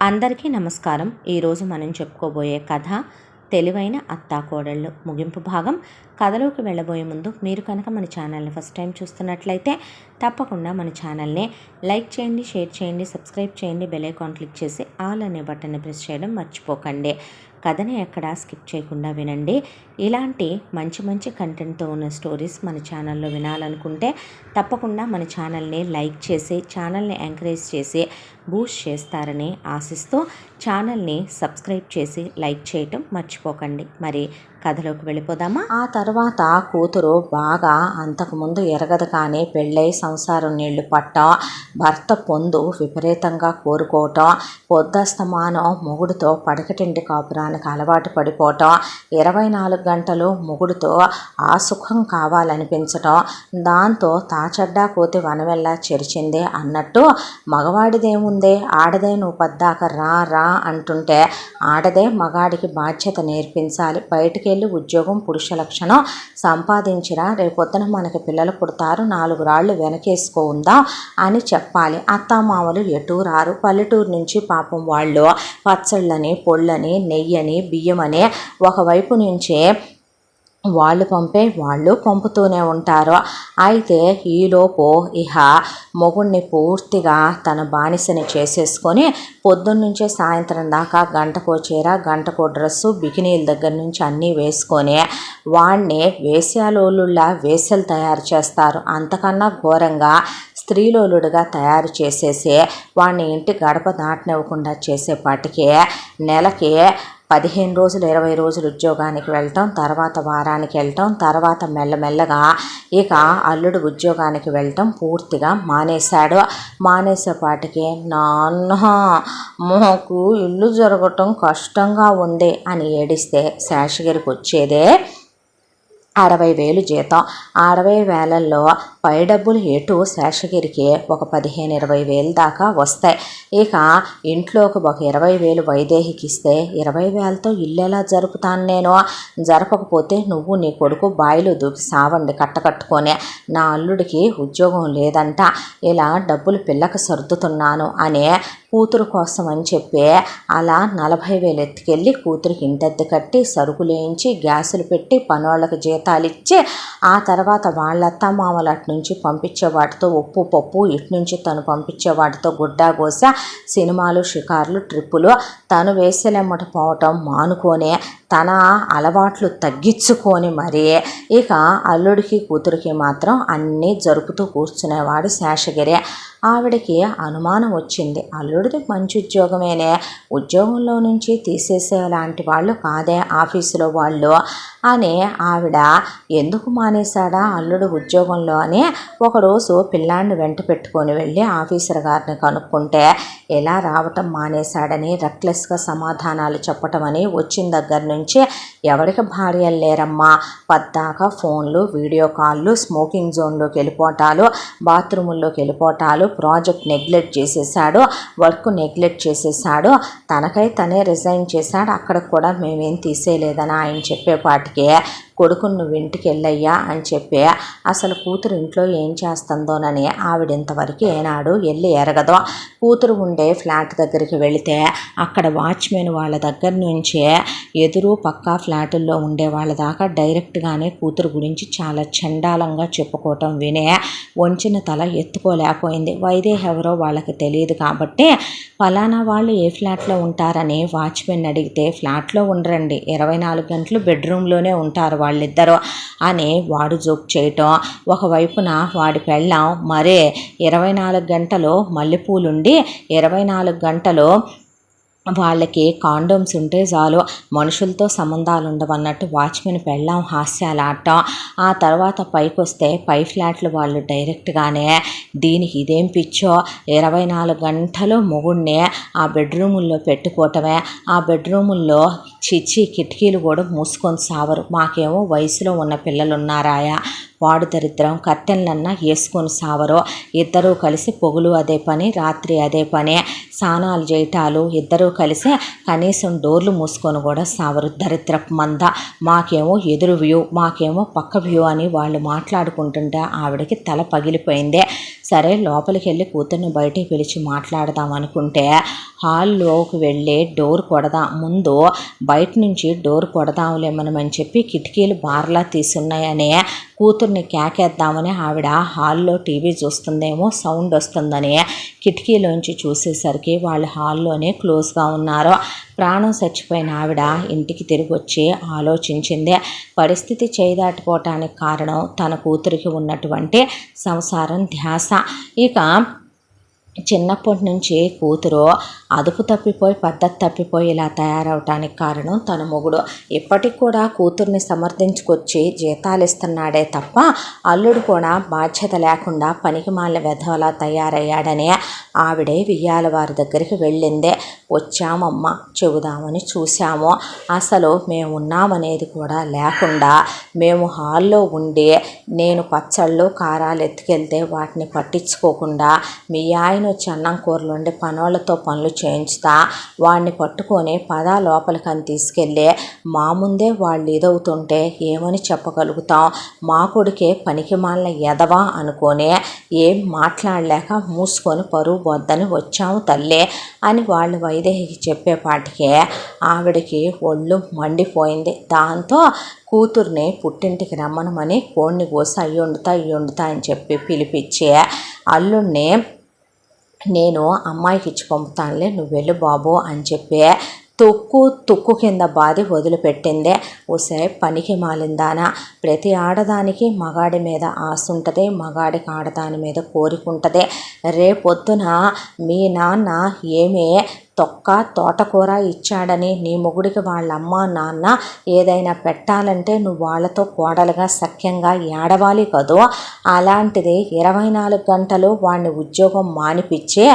అందరికీ నమస్కారం. ఈరోజు మనం చెప్పుకోబోయే కథ తెలివైన అత్తాకోడళ్ళు ముగింపు భాగం. కథలోకి వెళ్ళబోయే ముందు మీరు కనుక మన ఛానల్ని ఫస్ట్ టైం చూస్తున్నట్లయితే తప్పకుండా మన ఛానల్ని లైక్ చేయండి, షేర్ చేయండి, సబ్స్క్రైబ్ చేయండి, బెల్ ఐకాన్ క్లిక్ చేసి ఆల్ అనే బటన్ని ప్రెస్ చేయడం మర్చిపోకండి. కథని ఎక్కడా స్కిప్ చేయకుండా వినండి. ఇలాంటి మంచి మంచి కంటెంట్తో ఉన్న స్టోరీస్ మన ఛానల్లో వినాలనుకుంటే తప్పకుండా మన ఛానల్ని లైక్ చేసి ఛానల్ని ఎంకరేజ్ చేసి బూస్ట్ చేస్తారని ఆశిస్తూ ఛానల్ని సబ్స్క్రైబ్ చేసి లైక్ చేయటం మర్చిపోకండి. మరి కథలోకి వెళ్ళిపోదామా? ఆ తర్వాత కూతురు బాగా అంతకుముందు ఎరగదు కానీ పెళ్ళై సంసారం నీళ్లు పట్టం, భర్త పొందు విపరీతంగా కోరుకోవటం, పొద్దస్తమానం మొగుడుతో పడకటింటి కాపురానికి అలవాటు పడిపోవటం, 24 గంటలు మొగుడుతో ఆ సుఖం కావాలనిపించటం, దాంతో తాచడ్డా కోతి వనవెల్లా చెరిచింది అన్నట్టు మగవాడిదేముందే, ఆడదే నువ్వు పద్దాక రా రా అంటుంటే ఆడదే మగాడికి బాధ్యత నేర్పించాలి. బయటికి వెళ్ళి ఉద్యోగం పురుష లక్షణం సంపాదించిరా, రేపొద్దున మనకి పిల్లలు పుడతారు, 4 రాళ్ళు వెనకేసుకో ఉందాం అని చెప్పాలి. అత్తామామలు ఎటూ రారు. పల్లెటూరు నుంచి పాపం వాళ్ళు పచ్చళ్ళని, పొళ్ళని, నెయ్యని, బియ్యమని ఒకవైపు నుంచే వాళ్ళు పంపుతూనే ఉంటారు. అయితే ఈలోపు ఇహ మొగుడిని పూర్తిగా తన బానిసని చేసేసుకొని పొద్దున్నుంచే సాయంత్రం దాకా గంటకో చీర, గంటకో డ్రెస్సు, బికినీల దగ్గర నుంచి అన్నీ వేసుకొని వాడిని వేశ్యాలోలుళ్ళ వేశ్యలు తయారు చేస్తారు. అంతకన్నా ఘోరంగా స్త్రీలోలుడుగా తయారు చేసేసి వాడిని ఇంటి గడప దాటనివ్వకుండా చేసేపాటికి నెలకి 15 రోజులు 20 రోజులు ఉద్యోగానికి వెళ్ళటం, తర్వాత వారానికి వెళ్ళటం, తర్వాత మెల్లమెల్లగా ఇక అల్లుడు ఉద్యోగానికి వెళ్ళటం పూర్తిగా మానేశాడు. మానేసేపాటికి నాన్న మాకు ఇల్లు జరగటం కష్టంగా ఉంది అని ఏడిస్తే శేషగిరికి వచ్చేదే 60,000 జీతం. 60,000లో పై డబ్బులు ఎటు శేషగిరికి ఒక 15-20,000 దాకా వస్తాయి. ఇక ఇంట్లోకి ఒక 20,000 వైదేహికి ఇస్తే 20,000తో ఇల్లు ఎలా జరుపుతాను నేను? జరపకపోతే నువ్వు నీ కొడుకు బాయిలో దూకి సావండి కట్టకట్టుకొని. నా అల్లుడికి ఉద్యోగం లేదంట, ఇలా డబ్బులు పిల్లకి సర్దుతున్నాను అనే కూతురు కోసం అని చెప్పి అలా 40,000 ఎత్తుకెళ్ళి కూతురికి ఇంటద్దె కట్టి, సరుకులేయించి, గ్యాసులు పెట్టి, పనోళ్ళకి జీతాలు ఇచ్చి, ఆ తర్వాత వాళ్ళ అత్తమామలు అటు నుంచి పంపించే వాటితో ఉప్పు పప్పు, ఇటు నుంచి తను పంపించే వాటితో గుడ్డాగోస, సినిమాలు, షికార్లు, ట్రిప్పులు, తను వేసేలెమ్మట పోవటం మానుకొని తన అలవాట్లు తగ్గించుకొని మరి ఇక అల్లుడికి కూతురికి మాత్రం అన్నీ జరుపుతూ కూర్చునేవాడు శేషగిరి. ఆవిడకి అనుమానం వచ్చింది, అల్లుడిది మంచి ఉద్యోగమేనే, ఉద్యోగంలో నుంచి తీసేసే లాంటి వాళ్ళు కాదే ఆఫీసులో వాళ్ళు అని. ఆవిడ ఎందుకు మానేశాడా అల్లుడు ఉద్యోగంలో అని ఒకరోజు పిల్లాన్ని వెంట పెట్టుకొని వెళ్ళి ఆఫీసర్ గారిని కనుక్కుంటే ఎలా రావటం మానేశాడని రెక్లెస్గా సమాధానాలు చెప్పటం అని, వచ్చిన దగ్గర నుంచి ఎవరికి భార్యలు లేరమ్మా, పద్దాకా ఫోన్లు, వీడియో కాళ్ళు, స్మోకింగ్ జోన్లోకి వెళ్ళిపోవటాలు, బాత్రూముల్లోకి వెళ్ళిపోవటాలు, ప్రాజెక్ట్ నెగ్లెక్ట్ చేసేసాడు, వర్క్ నెగ్లెక్ట్ చేసేసాడు, తనకై తనే రిజైన్ చేశాడు, అక్కడ కూడా మేమేం తీసేయలేదని ఆయన చెప్పేపాటికి కొడుకును నువ్వు ఇంటికి వెళ్ళయ్యా అని చెప్పి అసలు కూతురు ఇంట్లో ఏం చేస్తుందోనని ఆవిడ ఇంతవరకు ఏనాడు వెళ్ళి ఎరగదు. కూతురు ఉండే ఫ్లాట్ దగ్గరికి వెళితే అక్కడ వాచ్మెన్ వాళ్ళ దగ్గర నుంచే ఎదురు పక్కా ఫ్లాటుల్లో ఉండే వాళ్ళ దాకా డైరెక్ట్గానే కూతురు గురించి చాలా చండాలంగా చెప్పుకోవటం వినే వంచిన తల ఎత్తుకోలేకపోయింది. వైదేహి ఎవరో వాళ్ళకి తెలియదు కాబట్టి ఫలానా వాళ్ళు ఏ ఫ్లాట్లో ఉంటారని వాచ్మెన్ అడిగితే ఫ్లాట్లో ఉండరండి, 24 గంటలు బెడ్రూమ్లోనే ఉంటారు వాళ్ళిద్దరూ అని వాడు జోక్ చేయటం. ఒకవైపున వాడి పెళ్ళాం మరే 24 గంటలు మల్లెపూలుండి 24 గంటలు వాళ్ళకి కాండోమ్స్ ఉంటే చాలు, మనుషులతో సంబంధాలు ఉండవన్నట్టు వాచ్మెన్ పెళ్ళాం హాస్యాలు ఆడటం. ఆ తర్వాత పైకి వస్తే పై ఫ్లాట్లు వాళ్ళు డైరెక్ట్గానే దీనికి ఇదేం పిచ్చో 24 గంటలు మొగుడిని ఆ బెడ్రూముల్లో పెట్టుకోవటమే, ఆ బెడ్రూముల్లో చిచ్చి కిటికీలు కూడా మూసుకొని సావరు, మాకేమో వయసులో ఉన్న పిల్లలు ఉన్నారాయా, వాడు దరిద్రం కట్టెలన్నా వేసుకొని సావరు, ఇద్దరూ కలిసి పొగులు అదే పని, రాత్రి అదే పని, స్నానాలు చేయటాలు, ఇద్దరూ కలిసి కనీసం డోర్లు మూసుకొని కూడా సావరు, దరిద్రపు మంద, మాకేమో ఎదురు వ్యూ, మాకేమో పక్క వ్యూ అని వాళ్ళు మాట్లాడుకుంటుంటే ఆవిడకి తల పగిలిపోయింది. సరే లోపలికి వెళ్ళి కూతుర్ని బయటికి పిలిచి మాట్లాడదాం అనుకుంటే హాల్లోకి వెళ్ళి డోర్ కొడదాం, ముందు బయట నుంచి డోర్ కొడదాంలే మనమని చెప్పి కిటికీలు బార్లా తీసున్నాయని కూతుర్ని కేకేద్దామని ఆవిడ హాల్లో టీవీ చూస్తుందేమో సౌండ్ వస్తుందని కిటికీలోంచి చూసేసరికి వాళ్ళు హాల్లోనే క్లోజ్గా ఉన్నారు. ప్రాణం చచ్చిపోయిన ఆవిడ ఇంటికి తిరిగి వచ్చి ఆలోచించింది. పరిస్థితి చేదాటిపోవటానికి కారణం తన కూతురికి ఉన్నటువంటి సంసారం ధ్యాస. ఇక చిన్నప్పటి నుంచి కూతురు అదుపు తప్పిపోయి పద్ధతి తప్పిపోయి ఇలా తయారవటానికి కారణం తన మొగుడు. ఇప్పటికి కూడా కూతుర్ని సమర్థించుకొచ్చి జీతాలు ఇస్తున్నాడే తప్ప అల్లుడు కూడా బాధ్యత లేకుండా పనికిమాలిన వెధవలా తయారయ్యాడని ఆవిడే వియ్యాల వారి దగ్గరికి వెళ్ళిందే. వచ్చామమ్మ, చెబుదామని చూశాము, అసలు మేము ఉన్నామనేది కూడా లేకుండా మేము హాల్లో ఉండి నేను పచ్చళ్ళు కారాలు ఎత్తుకెళ్తే వాటిని పట్టించుకోకుండా మీ ఆయన వచ్చి అన్నం కూరలు వండి పనోళ్ళతో పనులు చేయించుతా వాడిని పట్టుకొని పదా లోపలికని తీసుకెళ్ళి మా ముందే వాళ్ళు ఇదవుతుంటే ఏమని చెప్పగలుగుతాం? మా కొడుకే పనికి మాలిన ఎదవా అనుకొని ఏం మాట్లాడలేక మూసుకొని పరువు వద్దని వచ్చాము తల్లే అని వాళ్ళు వైదేహికి చెప్పేపాటికే ఆవిడకి ఒళ్ళు మండిపోయింది. దాంతో కూతుర్ని పుట్టింటికి రమ్మనమని కోడిని కోసి అయ్యొండుతా అని చెప్పి పిలిపించి అల్లుడిని నేను అమ్మాయికి ఇచ్చి పంపుతానులే, నువ్వు వెళ్ళు బాబు అని చెప్పి తుక్కు కింద బాధి వదిలిపెట్టిందే. ఓసే పనికి మాలిందానా, ప్రతి ఆడదానికి మగాడి మీద ఆశ ఉంటుంది, మగాడికి ఆడదాని మీద కోరిక ఉంటుంది. రేపొద్దున మీ నాన్న ఏమీ తోటకూర ఇచ్చాడని నీ మొగుడికి వాళ్ళ అమ్మ నాన్న ఏదైనా పెట్టాలంటే నువ్వు వాళ్ళతో కోడలుగా సఖ్యంగా ఏడవాలి కదూ. అలాంటిది 24 గంటలు వాడిని ఉద్యోగం మానిపించి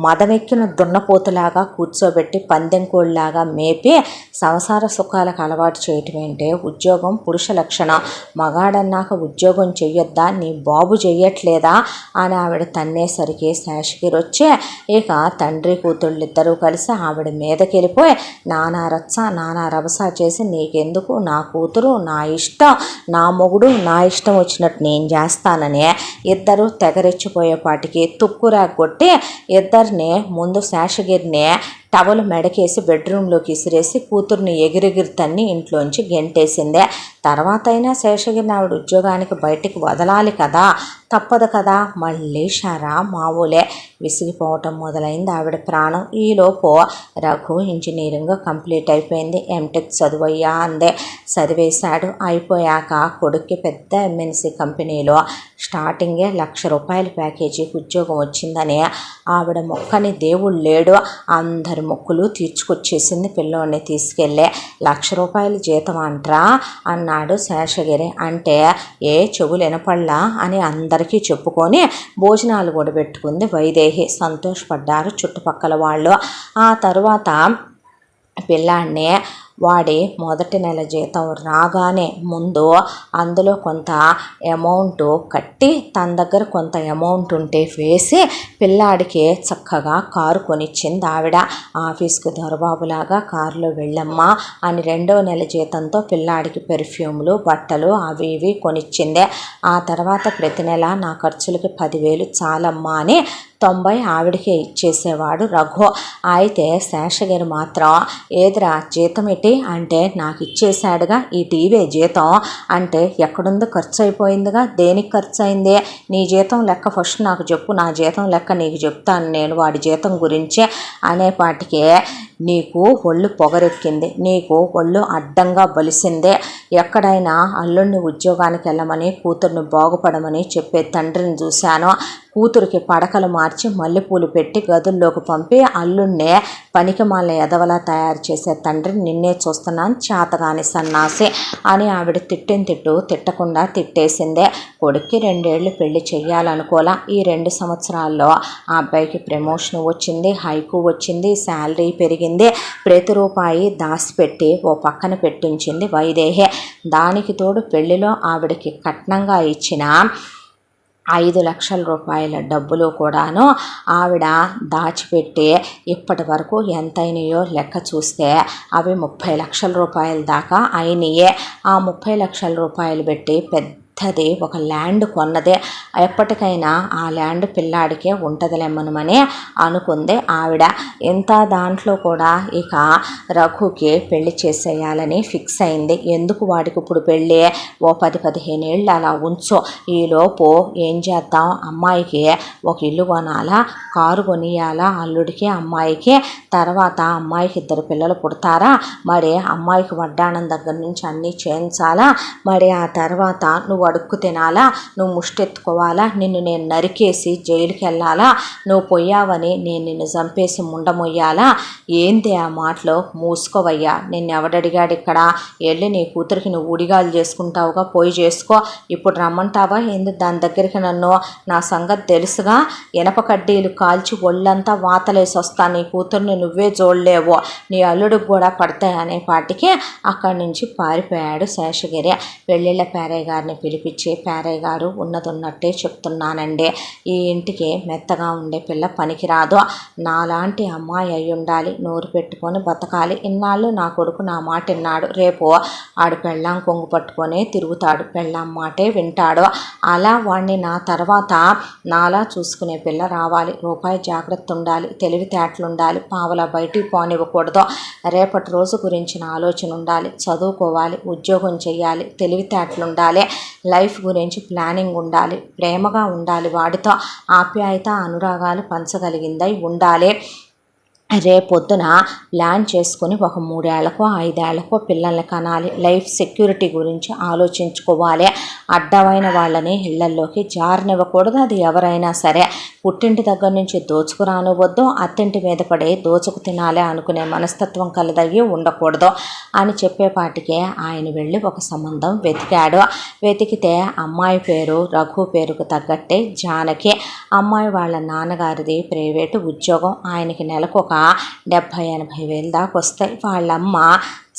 మదమెక్కిన దున్నపోతులాగా కూర్చోబెట్టి పందెంకోళ్ళలాగా మేపి సంసార సుఖాలకు అలవాటు చేయటం ఏంటే ఉద్యోగం పురుష లక్షణం. మగాడన్నాక ఉద్యోగం చెయ్యొద్దా, నీ బాబు చెయ్యట్లేదా అని ఆవిడ తన్నేసరికి శేషగిరి వచ్చి ఇక తండ్రి కూతుళ్ళిద్దరూ కలిసి ఆవిడ మీదకి వెళ్ళిపోయి నానా రభస చేసి నీకెందుకు, నా కూతురు నా ఇష్టం, నా మొగుడు నా ఇష్టం వచ్చినట్టు నేను చేస్తానని ఇద్దరు తెగరెచ్చిపోయేపాటికి తుక్కురాగొట్టి ఇద్దరిని ముందు శేషగిరిని టవల్ మెడకేసి బెడ్రూమ్లోకి ఇసిరేసి కూతుర్ని ఎగిరెగిరి తన్ని ఇంట్లోంచి గెంటేసిందే. తర్వాత అయినా శేషగిరిని ఆవిడ ఉద్యోగానికి బయటికి వదలాలి కదా, తప్పదు కదా. మళ్ళీ షారా మామూలే విసిగిపోవటం మొదలైంది ఆవిడ ప్రాణం. ఈలోపు రఘు ఇంజనీరింగ్ కంప్లీట్ అయిపోయింది. ఎంటెక్ చదువయ్యా అందే. చదివేశాడు. అయిపోయాక కొడుక్కి పెద్ద ఎంఎన్సీ కంపెనీలో స్టార్టింగే ₹1,00,000 ప్యాకేజీకి ఉద్యోగం వచ్చిందని ఆవిడ మొక్కని దేవుడు లేడు, అందరి మొక్కులు తీర్చుకొచ్చేసింది పిల్లోడిని తీసుకెళ్ళే. ₹1,00,000 జీతం అంట్రా అన్నాడు శేషగిరి. అంటే ఏ చెవులు వినపడలా అని అందరికీ చెప్పుకొని భోజనాలు కూడా పెట్టుకుంది వైదేహి. సంతోషపడ్డారు చుట్టుపక్కల వాళ్ళు. ఆ తరువాత పిల్లాడిని వాడి మొదటి నెల జీతం రాగానే ముందు అందులో కొంత అమౌంట్ కట్టి తన దగ్గర కొంత అమౌంట్ ఉంటే వేసి పిల్లాడికి చక్కగా కారు కొనిచ్చింది ఆవిడ. ఆఫీస్కి దొరబాబులాగా కారులో వెళ్ళమ్మా అని 2వ నెల జీతంతో పిల్లాడికి పెర్ఫ్యూమ్లు బట్టలు అవి ఇవి కొనిచ్చిందే. ఆ తర్వాత ప్రతి నెల నా ఖర్చులకి 10,000 చాలమ్మా అని 90 ఆవిడకే ఇచ్చేసేవాడు రఘు. అయితే శేషగిరి మాత్రం ఏదిరా జీతం అంటే నాకు ఇచ్చేశాడుగా, ఈ టీవీ జీతం అంటే ఎక్కడుందో ఖర్చు అయిపోయిందిగా, దేనికి ఖర్చు అయింది, నీ జీతం లెక్క ఫస్ట్ నాకు చెప్పు, నా జీతం లెక్క నీకు చెప్తాను నేను వాడి జీతం గురించి అనేపాటికే నీకు ఒళ్ళు పొగరెక్కింది, నీకు ఒళ్ళు అడ్డంగా బలిసిందే. ఎక్కడైనా అల్లుడిని ఉద్యోగానికి వెళ్ళమని కూతుర్ని బాగుపడమని చెప్పే తండ్రిని చూశాను. కూతురికి పడకలు మార్చి మల్లెపూలు పెట్టి గదుల్లోకి పంపి అల్లుడినే పనికిమాలిన ఎదవలా తయారు చేసే తండ్రిని నిన్నే చూస్తున్నాను, చేతగాని సన్నాసి అని ఆవిడ తిట్టకుండా తిట్టేసిందే. కొడుక్కి 2 ఏళ్ళు పెళ్లి చెయ్యాలనుకోలా. ఈ 2 సంవత్సరాల్లో ఆ అబ్బాయికి ప్రమోషన్ వచ్చింది, హైకు వచ్చింది, శాలరీ పెరిగింది. ప్రతి రూపాయి దాచిపెట్టి ఓ పక్కన పెట్టించింది వైదేహి. దానికి తోడు పెళ్లిలో ఆవిడకి కట్నంగా ఇచ్చిన ₹5,00,000 డబ్బులు కూడాను ఆవిడ దాచిపెట్టి ఇప్పటి వరకు ఎంతైనాయో లెక్క చూస్తే అవి ₹30,00,000 దాకా అయినాయే. ఆ ₹30,00,000 పెట్టి పెద్ద పెద్దది ఒక ల్యాండ్ కొన్నదే. ఎప్పటికైనా ఆ ల్యాండ్ పిల్లాడికే ఉంటుందిలేమ్మనమని అనుకుంది ఆవిడ. ఇంత దాంట్లో కూడా ఇక రఘుకి పెళ్లి చేసేయాలని ఫిక్స్ అయింది. ఎందుకు వాడికి ఇప్పుడు పెళ్ళి, ఓ 10-15 ఏళ్ళు అలా ఉంచు, ఈలోపు ఏం చేద్దాం, అమ్మాయికి ఒక ఇల్లు కొనాలా, కారు కొనియాలా అల్లుడికి అమ్మాయికి, తర్వాత అమ్మాయికి 2 పిల్లలు పుడతారా, మరి అమ్మాయికి వడ్డాణం దగ్గర నుంచి అన్నీ చేయించాలా, మరి ఆ తర్వాత నువ్వు అడుక్కు తినాలా, నువ్వు ముష్టెత్తుకోవాలా, నిన్ను నేను నరికేసి జైలుకి వెళ్ళాలా, నువ్వు పోయావని నేను నిన్ను చంపేసి ముండమొయ్యాలా, ఏంది ఆ మాటలో, మూసుకోవయ్యా, నిన్ను ఎవడడిగాడు ఇక్కడ, వెళ్ళి నీ కూతురికి నువ్వు ఉడిగాలు చేసుకుంటావుగా, పోయి చేసుకో, ఇప్పుడు రమ్మంటావా ఏంది దాని దగ్గరికి నన్ను, నా సంగతి తెలుసుగా, ఇనప కడ్డీలు కాల్చి ఒళ్ళంతా వాతలేసి వస్తా, నీ కూతుర్ని నువ్వే చూడలేవు, నీ అల్లుడికి కూడా పడతాయి అనే పాటికి అక్కడి నుంచి పారిపోయాడు శేషగిరి. పెళ్ళిళ్ళ పేరయ్య గారిని పిలిపించి, పేరయ్య గారు ఉన్నదన్నట్టే చెప్తున్నానండి, ఈ ఇంటికి మెత్తగా ఉండే పిల్ల పనికిరాదు, నాలాంటి అమ్మాయి అయి ఉండాలి, నోరు పెట్టుకొని బతకాలి, ఇన్నాళ్ళు నా కొడుకు నా మాట విన్నాడు, రేపు ఆడు పెళ్ళాం కొంగు పట్టుకొని తిరుగుతాడు, పెళ్ళాం మాటే వింటాడు, అలా వాడిని నా తర్వాత నాలా చూసుకునే పిల్ల రావాలి, రూపాయి జాగ్రత్త ఉండాలి, తెలివితేటలు ఉండాలి, పావలా బయటికి పోనివ్వకూడదు, రేపటి రోజు గురించిన ఆలోచన ఉండాలి, చదువుకోవాలి, ఉద్యోగం చేయాలి, తెలివితేటలు ఉండాలి, లైఫ్ గురించి ప్లానింగ్ ఉండాలి, ప్రేమగా ఉండాలి, వాడితో ఆప్యాయత అనురాగాలు పంచగలిగిందై ఉండాలి, రేపొద్దున ప్లాన్ చేసుకొని ఒక 3 ఏళ్లకో 5 ఏళ్లకో పిల్లల్ని కనాలి, లైఫ్ సెక్యూరిటీ గురించి ఆలోచించుకోవాలి, అడ్డమైన వాళ్ళని ఇళ్లల్లోకి జారనివ్వకూడదు, అది ఎవరైనా సరే, పుట్టింటి దగ్గర నుంచి దోచుకురానివ్వద్దు, అత్తింటి మీద పడి దోచుకు తినాలి అనుకునే మనస్తత్వం కలదయ్యి ఉండకూడదు అని చెప్పేపాటికే ఆయన వెళ్ళి ఒక సంబంధం వెతికాడు. వెతికితే అమ్మాయి పేరు రఘు పేరుకు తగ్గట్టే జానకి, అమ్మాయి వాళ్ళ నాన్నగారిది ప్రైవేటు ఉద్యోగం, ఆయనకి నెలకు ఒక 70-80 వేలు దాకా వస్తాయి, వాళ్ళమ్మ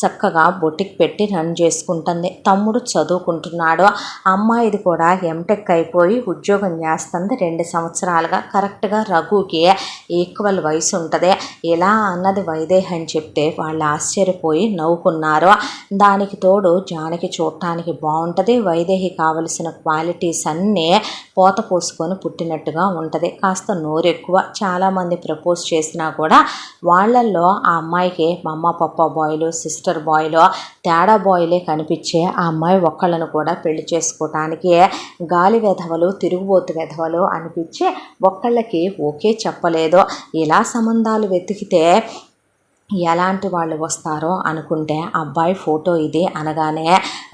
చక్కగా బొటిక్ పెట్టి రన్ చేసుకుంటుంది, తమ్ముడు చదువుకుంటున్నాడు, అమ్మాయిది కూడా ఎంటెక్ అయిపోయి ఉద్యోగం చేస్తుంది 2 సంవత్సరాలుగా, కరెక్ట్గా రఘుకి ఈక్వల్ వయసు ఉంటుంది. ఇలా అన్నది వైదేహి అని చెప్తే వాళ్ళు ఆశ్చర్యపోయి నవ్వుకున్నారు. దానికి తోడు జానకి చూడటానికి బాగుంటుంది, వైదేహి కావలసిన క్వాలిటీస్ అన్నీ పోత పోసుకొని పుట్టినట్టుగా ఉంటుంది, కాస్త నోరు ఎక్కువ, చాలామంది ప్రపోజ్ చేసినా కూడా వాళ్ళల్లో ఆ అమ్మాయికి మమ్మ పప్ప బాయ్లు సిస్టర్ బాయ్లో తేడా బాయ్లే కనిపించే ఆ అమ్మాయి ఒక్కళ్ళను కూడా పెళ్లి చేసుకోవటానికి గాలి వెధవలు తిరుగుబోతు వెధవలు అనిపించి ఒక్కళ్ళకి ఓకే చెప్పలేదు. ఇలా సంబంధాలు వెతికితే ఎలాంటి వాళ్ళు వస్తారో అనుకుంటే అబ్బాయి ఫోటో ఇది అనగానే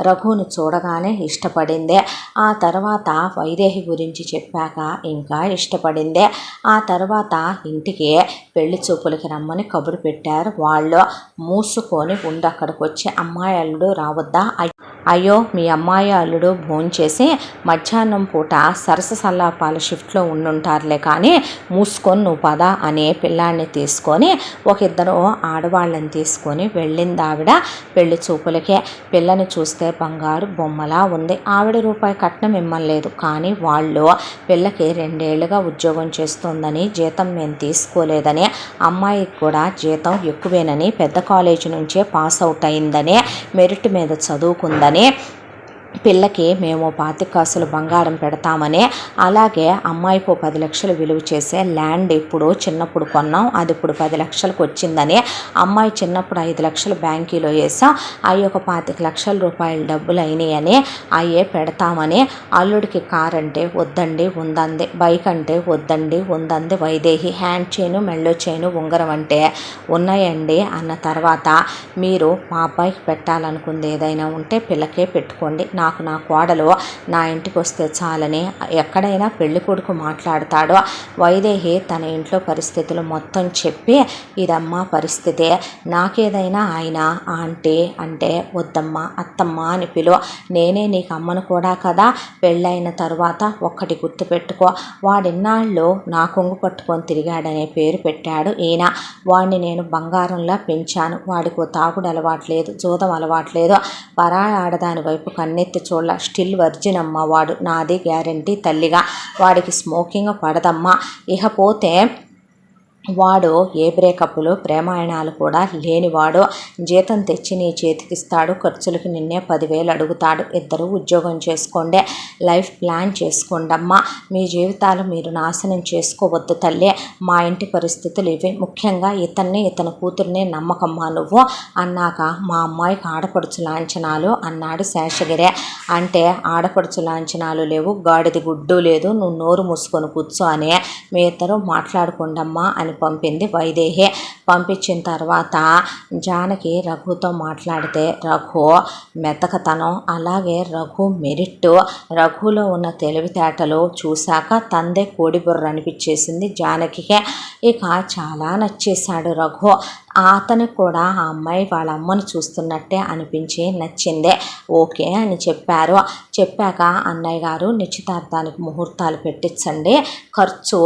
రఘుని చూడగానే ఇష్టపడిందే, ఆ తర్వాత వైదేహి గురించి చెప్పాక ఇంకా ఇష్టపడిందే, ఆ తర్వాత ఇంటికి పెళ్లి చూపులకి రమ్మని కబురు పెట్టారు. వాళ్ళు మూసుకొని ఉండి అక్కడికి వచ్చి అమ్మాయి అల్లుడు రావద్దా, అయ్యో మీ అమ్మాయి అల్లుడు భోంచేసి మధ్యాహ్నం పూట సరస సల్లాపాల షిఫ్ట్లో ఉండుంటారులే కానీ మూసుకొని నువ్వు పద అనే పిల్లాన్ని తీసుకొని ఒక 2 ఆడవాళ్ళని తీసుకొని వెళ్ళింది ఆవిడ పెళ్లి చూపులకే. పిల్లని చూస్తే బంగారు బొమ్మలా ఉంది, ఆవిడ రూపాయి కట్నం ఇమ్మలేదు, కానీ వాళ్ళు పిల్లకి 2 ఏళ్లుగా ఉద్యోగం చేస్తోందని జీతం మేము తీసుకోలేదని, అమ్మాయికి కూడా జీతం ఎక్కువేనని, పెద్ద కాలేజీ నుంచే పాస్ అవుట్ అయిందని, మెరిట్ మీద చదువుకుందని, పిల్లకి మేము 25 కాసులు బంగారం పెడతామని, అలాగే అమ్మాయికి 10 లక్షలు విలువ చేసే ల్యాండ్ ఇప్పుడు చిన్నప్పుడు కొన్నాం, అది ఇప్పుడు 10 లక్షలకు వచ్చిందని, అమ్మాయి చిన్నప్పుడు 5 లక్షలు బ్యాంకీలో వేసాం, అవి ఒక 25 లక్షల రూపాయల డబ్బులు అయినాయని అయ్యే పెడతామని, అల్లుడికి కార్ అంటే వద్దండి ఉందంది, బైక్ అంటే వద్దండి ఉందంది వైదేహి, హ్యాండ్ చైను మెళ్ళో చైను ఉంగరం అంటే ఉన్నాయండి అన్న తర్వాత, మీరు మా అబ్బాయికి పెట్టాలనుకుంది ఏదైనా ఉంటే పిల్లకే పెట్టుకోండి, నాకు నా కోడలు నా ఇంటికి వస్తే చాలని ఎక్కడైనా పెళ్లి కొడుకు మాట్లాడతాడో. వైదేహి తన ఇంట్లో పరిస్థితులు మొత్తం చెప్పి ఇదమ్మా పరిస్థితి, నాకేదైనా ఆయన ఆంటీ అంటే వద్దమ్మా అత్తమ్మ అని పిలువ, నేనే నీకు అమ్మను కూడా కదా, పెళ్ళైన తర్వాత ఒక్కటి గుర్తుపెట్టుకో, వాడిన్నాళ్ళు నా కొంగు పట్టుకొని తిరిగాడనే పేరు పెట్టాడు ఈయన, వాడిని నేను బంగారంలా పెంచాను, వాడికి తాగుడు అలవాట్లేదు, జూదం అలవాట్లేదు, పరాయి ఆడదాని వైపు కన్నెత్తి చూడ, స్టిల్ వర్జిన్ అమ్మ వాడు, నాది గ్యారంటీ తల్లిగా, వాడికి స్మోకింగ్ పడదమ్మా, ఇకపోతే వాడు ఏ బ్రేకప్లు ప్రేమాయణాలు కూడా లేనివాడు. జీతం తెచ్చి నీ చేతికిస్తాడు, ఖర్చులకి నిన్నే 10,000 అడుగుతాడు. ఇద్దరు ఉద్యోగం చేసుకోండి, లైఫ్ ప్లాన్ చేసుకోండమ్మా. మీ జీవితాలు మీరు నాశనం చేసుకోవద్దు తల్లి. మా ఇంటి పరిస్థితులు ఇవి. ముఖ్యంగా ఇతని కూతుర్ని నమ్మకమ్మా నువ్వు అన్నాక మా అమ్మాయికి ఆడపడుచు లాంఛనాలు అన్నాడు శేషగిరి. అంటే ఆడపడుచు లాంఛనాలు లేవు, గాడిది గుడ్డు లేదు, నువ్వు నోరు మూసుకొని కూర్చో అని మీ ఇద్దరు మాట్లాడుకోండమ్మా అని పంపింది వైదేహి. పంపించిన తర్వాత జానకి రఘుతో మాట్లాడితే రఘు మెతకతనం, అలాగే రఘు మెరిట్, రఘులో ఉన్న తెలివితేటలు చూశాక తందే కోడిబుర్ర అనిపించేసింది జానకికే. ఇక చాలా నచ్చేశాడు రఘు. అతనికి కూడా ఆ అమ్మాయి వాళ్ళ అమ్మను చూస్తున్నట్టే అనిపించి నచ్చిందే. ఓకే అని చెప్పారు. చెప్పాక అన్నయ్య గారు నిశ్చితార్థానికి ముహూర్తాలు పెట్టించండి, ఖర్చు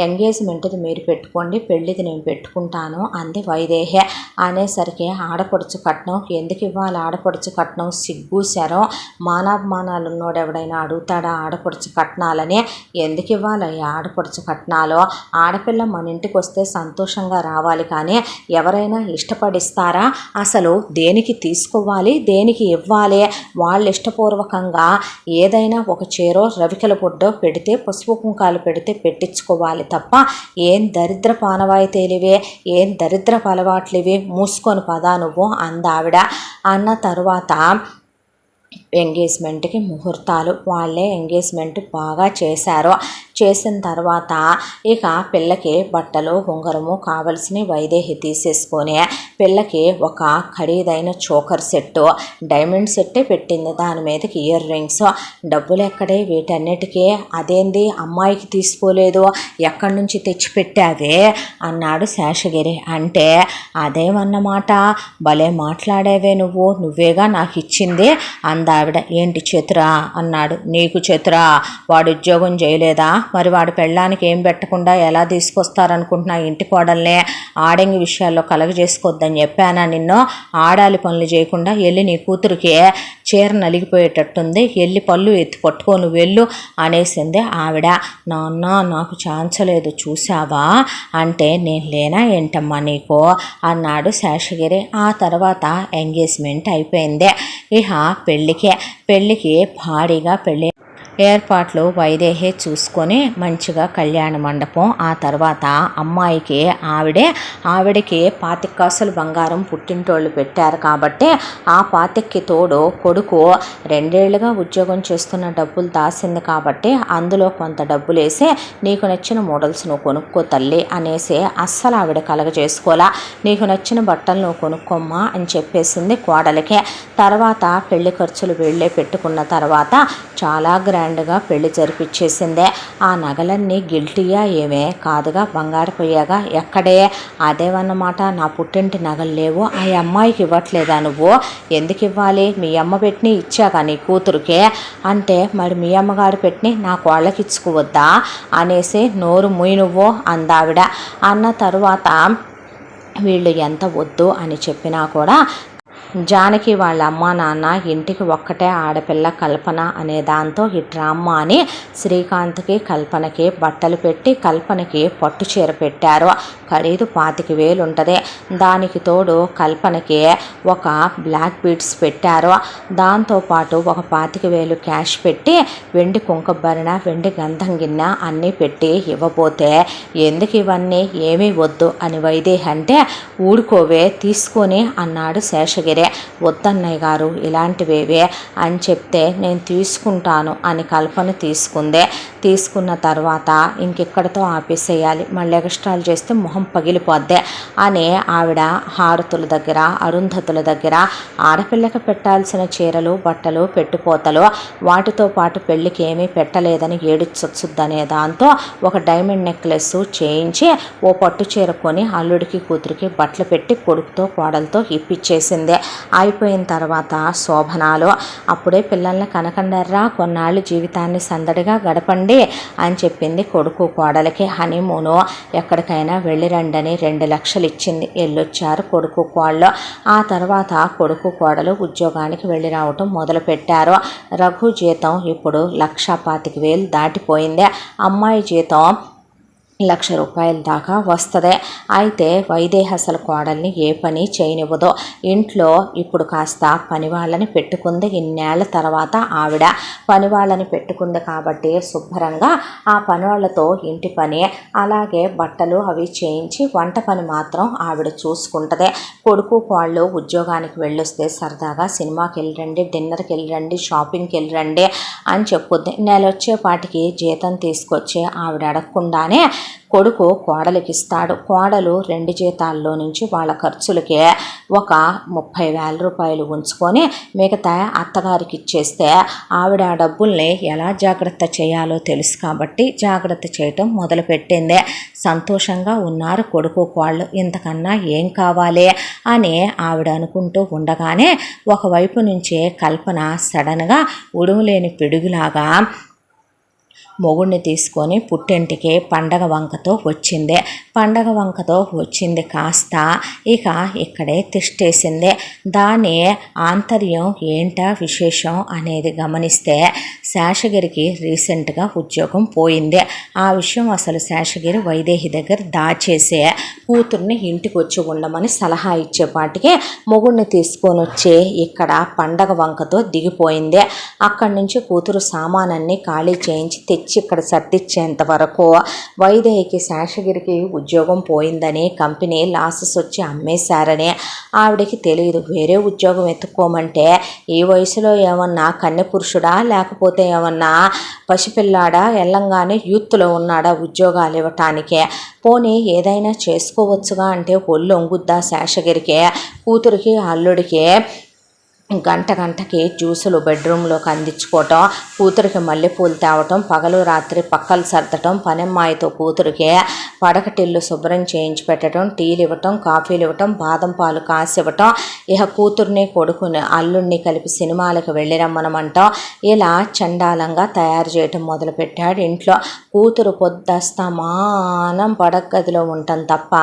ఎంగేజ్మెంట్ది మీరు పెట్టుకోండి, పెళ్ళిది నేను పెట్టుకుంటాను అంది వైదేహి. అనేసరికి ఆడపడుచు కట్నం ఎందుకు ఇవ్వాలి? ఆడపడుచు కట్నం సిగ్గు శరం, మానాభిమానాలు ఉన్నోడు ఎవడైనా అడుగుతాడా ఆడపడుచు కట్నాలని? ఎందుకు ఇవ్వాలి ఆడపడుచు కట్నాలు? ఆడపిల్ల మన ఇంటికి వస్తే సంతోషంగా రావాలి, కానీ ఎవరైనా ఇష్టపడిస్తారా? అసలు దేనికి తీసుకోవాలి, దేనికి ఇవ్వాలి? వాళ్ళు ఇష్టపూర్వకంగా ఏదైనా ఒక చీరో రవికల బొడ్డో పెడితే, పసుపు కుంకాలు పెడితే పెట్టించుకోవాలి తప్ప ఏం దరిద్ర పానవాయితీలివే, ఏం దరిద్ర అలవాట్లివి, మూసుకొని పదా నువ్వు అందావిడ. అన్న తరువాత ఎంగేజ్మెంట్కి ముహూర్తాలు వాళ్ళే ఎంగేజ్మెంట్ బాగా చేశారు. చేసిన తర్వాత ఇక పిల్లకి బట్టలు ఉంగరము కావలసినవి వైదేహి తీసేసుకొని పిల్లకి ఒక ఖరీదైన చోకర్ సెట్టు, డైమండ్ సెట్టే పెట్టింది, దాని మీదకి ఇయర్ రింగ్స్. డబ్బులు ఎక్కడే వీటన్నిటికీ? అదేంది అమ్మాయికి తీసుకోలేదు, ఎక్కడి నుంచి తెచ్చిపెట్టావే అన్నాడు శేషగిరి. అంటే అదేమన్నమాట, భలే మాట్లాడేవే నువ్వేగా నాకు ఇచ్చింది అందావిడ. ఏంటి చతురా అన్నాడు. నీకు చతురా? వాడు ఉద్యోగం చేయలేదా? మరి వాడి పెళ్ళానికి ఏం పెట్టకుండా ఎలా తీసుకొస్తారనుకుంటున్నా ఇంటి కోడల్నే? ఆడంగి విషయాల్లో కలగజేసుకోవద్దని చెప్పానా నిన్ను? ఆడాలి పనులు చేయకుండా వెళ్ళి నీ కూతురికి చీర నలిగిపోయేటట్టుంది, వెళ్ళి పళ్ళు ఎత్తి పట్టుకోను వెళ్ళు అనేసింది ఆవిడ. నాన్న నాకు ఛాన్సలేదు చూసావా అంటే నేను లేనా ఏంటమ్మా నీకు అన్నాడు శేషగిరి. ఆ తర్వాత ఎంగేజ్మెంట్ అయిపోయింది. ఇక పెళ్ళికి భారీగా పెళ్ళి ఏర్పాట్లు వైదేహే చూసుకొని మంచిగా కళ్యాణ మండపం. ఆ తర్వాత అమ్మాయికి ఆవిడకి 25 కాసులు బంగారం పుట్టింటోళ్ళు పెట్టారు కాబట్టి ఆ 25కి తోడు కొడుకు 2 ఏళ్లుగా ఉద్యోగం చేస్తున్న డబ్బులు దాసింది కాబట్టి అందులో కొంత డబ్బులు వేసి నీకు నచ్చిన మోడల్స్ నువ్వు కొనుక్కో తల్లి అనేసి అస్సలు ఆవిడ కలగజేసుకోలా. నీకు నచ్చిన బట్టలు నువ్వు కొనుక్కోమ్మా అని చెప్పేసింది కోడలికి. తర్వాత పెళ్లి ఖర్చులు వీళ్ళే పెట్టుకున్న తర్వాత చాలా గ్రాండ్గా పెళ్లి జరిపించేసిందే. ఆ నగలన్నీ గిల్టీయా ఏమే కాదుగా, బంగారు పోయాగా ఎక్కడే? అదేమన్నమాట, నా పుట్టింటి నగలు లేవు, ఆ అమ్మాయికి ఇవ్వట్లేదా నువ్వు? ఎందుకు ఇవ్వాలి? మీ అమ్మ పెట్టిని ఇచ్చాక నీ కూతురుకే అంటే మరి మీ అమ్మగారు పెట్టిని నా కోళ్ళకి ఇచ్చుకోవద్దా అనేసి నోరు ముయ్యి నువ్వు అందావిడ. అన్న తరువాత వీళ్ళు ఎంత వద్దు అని చెప్పినా కూడా జానకి వాళ్ళ అమ్మ నాన్న ఇంటికి ఒక్కటే ఆడపిల్ల కల్పన అనే దాంతో ఈ డ్రామా అని శ్రీకాంత్కి కల్పనకి బట్టలు పెట్టి కల్పనకి పట్టు చీర పెట్టారు. ఖరీదు 25,000 ఉంటుంది. దానికి తోడు కల్పనకి ఒక బ్లాక్ బీడ్స్ పెట్టారు. దాంతోపాటు ఒక 25,000 క్యాష్ పెట్టి వెండి కుంకుమభరణ, వెండి గంధం గిన్నె అన్నీ పెట్టి ఇవ్వబోతే ఎందుకు ఇవన్నీ ఏమీ వద్దు అని వైదేహి అంటే ఊడుకోవే తీసుకొని అన్నాడు శేషగిరి. వద్దన్నయ్య గారు ఇలాంటివేవే అని చెప్తే నేను తీసుకుంటాను అని కల్పన తీసుకున్న తర్వాత ఇంకెక్కడితో ఆపేసేయాలి, మళ్ళీ ఎక్స్ట్రాలు చేస్తే మొహం పగిలిపోద్ది అని ఆవిడ హారతుల దగ్గర అరుంధతుల దగ్గర ఆడపిల్లకి పెట్టాల్సిన చీరలు బట్టలు పెట్టుపోతలు వాటితో పాటు పెళ్ళికి ఏమీ పెట్టలేదని ఏడుచొచ్చుద్దనే దాంతో ఒక డైమండ్ నెక్లెస్ చేయించి ఓ పట్టు చీర కొని అల్లుడికి కూతురికి బట్టలు పెట్టి కొడుకుతో కోడలతో ఇప్పించేసింది. అయిపోయిన తర్వాత శోభనాలు. అప్పుడే పిల్లల్ని కనకండర్రా, కొన్నాళ్ళు జీవితాన్ని సందడిగా గడపండి అని చెప్పింది కొడుకు కోడలికి. హనీమూను ఎక్కడికైనా వెళ్ళి రండని 2 లక్షలు ఇచ్చింది. వెళ్ళొచ్చారు కొడుకు కోడలు. ఆ తర్వాత కొడుకు కోడలు ఉద్యోగానికి వెళ్ళి రావటం మొదలుపెట్టారు. రఘు జీతం ఇప్పుడు 1,25,000 దాటిపోయింది. అమ్మాయి జీతం 1,00,000 దాకా వస్తుంది. అయితే వైదేహి అసలు కోడల్ని ఏ పని చేయనివ్వదు. ఇంట్లో ఇప్పుడు కాస్త పని వాళ్ళని పెట్టుకుంది. ఇన్నేళ్ల తర్వాత ఆవిడ పని వాళ్ళని పెట్టుకుంది కాబట్టి శుభ్రంగా ఆ పని వాళ్ళతో ఇంటి పని అలాగే బట్టలు అవి చేయించి వంట పని మాత్రం ఆవిడ చూసుకుంటుంది. కొడుకు కోళ్ళు ఉద్యోగానికి వెళ్ళొస్తే సరదాగా సినిమాకి వెళ్ళరండి, డిన్నర్కి వెళ్ళరండి, షాపింగ్కి వెళ్ళరండి అని చెప్పుద్ది. నెలొచ్చేపాటికి జీతం తీసుకొచ్చి ఆవిడ అడగకుండానే కొడుకు కోడలికి ఇస్తాడు. కోడలు 2 జీతాల్లో నుంచి వాళ్ళ ఖర్చులకే ఒక 30,000 రూపాయలు ఉంచుకొని మిగతా అత్తగారికి ఇచ్చేస్తే ఆవిడ ఆ డబ్బుల్ని ఎలా జాగ్రత్త చేయాలో తెలుసు కాబట్టి జాగ్రత్త చేయటం మొదలుపెట్టింది. సంతోషంగా ఉన్నారు కొడుకు కోళ్ళు. ఇంతకన్నా ఏం కావాలి అని ఆవిడ అనుకుంటూ ఉండగానే ఒకవైపు నుంచే కల్పన సడన్గా ఉడుములేని పిడుగులాగా మొగుడిని తీసుకొని పుట్టింటికి పండగ వంకతో వచ్చింది. పండగ వంకతో వచ్చింది కాస్త ఇక ఇక్కడే తిష్టేసింది. దాని ఆంతర్యం ఏంటా విశేషం అనేది గమనిస్తే శేషగిరికి రీసెంట్గా ఉద్యోగం పోయింది. ఆ విషయం అసలు శేషగిరి వైదేహి దగ్గర దాచేసే కూతుర్ని ఇంటికి వచ్చి ఉండమని సలహా ఇచ్చేపాటికి మొగుడిని తీసుకొని వచ్చి ఇక్కడ పండగ వంకతో దిగిపోయింది. అక్కడి నుంచి కూతురు సామానన్ని ఖాళీ చేయించి తెచ్చి ఇక్కడ సర్దిచ్చేంత వరకు వైదేహికి శేషగిరికి ఉద్యోగం పోయిందని కంపెనీ లాసెస్ వచ్చి అమ్మేశారని ఆవిడకి తెలియదు. వేరే ఉద్యోగం ఎత్తుక్కోమంటే ఈ వయసులో ఏమన్నా కన్యపురుషుడా లేకపోతే ఏమన్నా పసిపిల్లాడా ఎల్లంగానే యూత్లో ఉన్నాడా ఉద్యోగాలు ఇవ్వటానికే? పోనీ ఏదైనా చేసుకోవచ్చుగా అంటే ఒళ్ళు ఒంగుద్దా శేషగిరికి? కూతురికి అల్లుడికి గంటకి జ్యూసులు బెడ్రూమ్లోకి అందించుకోవటం, కూతురికి మల్లెపూలు తేవటం, పగలు రాత్రి పక్కలు సర్దటం, పనమ్మాయితో కూతురికి పడకటిల్లు శుభ్రం చేయించి పెట్టడం, టీలు ఇవ్వటం, కాఫీలు ఇవ్వటం, బాదం పాలు కాసివ్వటం, ఇక కూతుర్ని కొడుకుని అల్లుడిని కలిపి సినిమాలకు వెళ్ళిరమ్మనమంటాం. ఇలా చండాలంగా తయారు చేయటం మొదలుపెట్టాడు ఇంట్లో. కూతురు పొద్దస్తమానం పడగదిలో ఉండటం తప్ప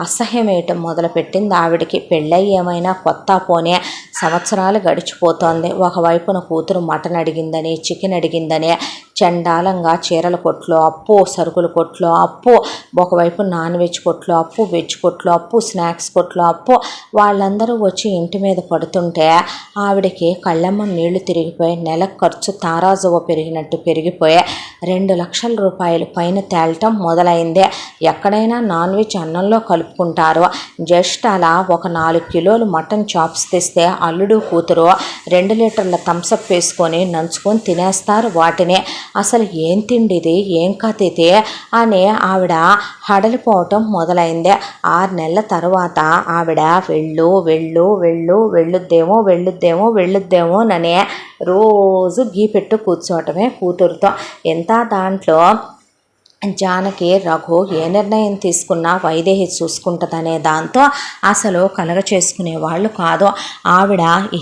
అసహ్యం వేయటం మొదలుపెట్టింది ఆవిడికి. పెళ్ళయి ఏమైనా కొత్త పోనే సంవత్సరాలు గడిచిపోతోంది. ఒకవైపున కూతురు మటన్ అడిగిందని, చికెన్ అడిగిందని చండాలంగా చీరల కొట్లో అప్పు, సరుకుల కొట్లో అప్పు, ఒకవైపు నాన్ వెజ్ కొట్లో అప్పు, వెజ్ కొట్లో అప్పు, స్నాక్స్ కొట్లో అప్పు. వాళ్ళందరూ వచ్చి ఇంటి మీద పడుతుంటే ఆవిడకి కళ్ళమ్మ నీళ్లు తిరిగిపోయి నెల ఖర్చు తారాజువ పెరిగినట్టు పెరిగిపోయి 2,00,000 రూపాయలు పైన తేలటం మొదలైంది. ఎక్కడైనా నాన్ వెజ్ అన్నంలో కలుపుకుంటారు. జస్ట్ అలా ఒక 4 కిలోలు మటన్ చాప్స్ తెస్తే అల్లుడు కూతురు 2 లీటర్ల థమ్సప్ వేసుకొని నంచుకొని తినేస్తారు వాటిని. అసలు ఏం తిండిది, ఏం కథ ఇది అని ఆవిడ హడలిపోవటం మొదలైంది. 6 నెలల తర్వాత ఆవిడ వెళ్ళుద్దేమోనని రోజు గీ పెట్టు కూర్చోవటమే కూతురుతో. ఎంత దాంట్లో జానకి రఘు ఏ నిర్ణయం తీసుకున్నా వైదేహి చూసుకుంటుందనే దాంతో అసలు కలగ చేసుకునే వాళ్ళు కాదు. ఆవిడ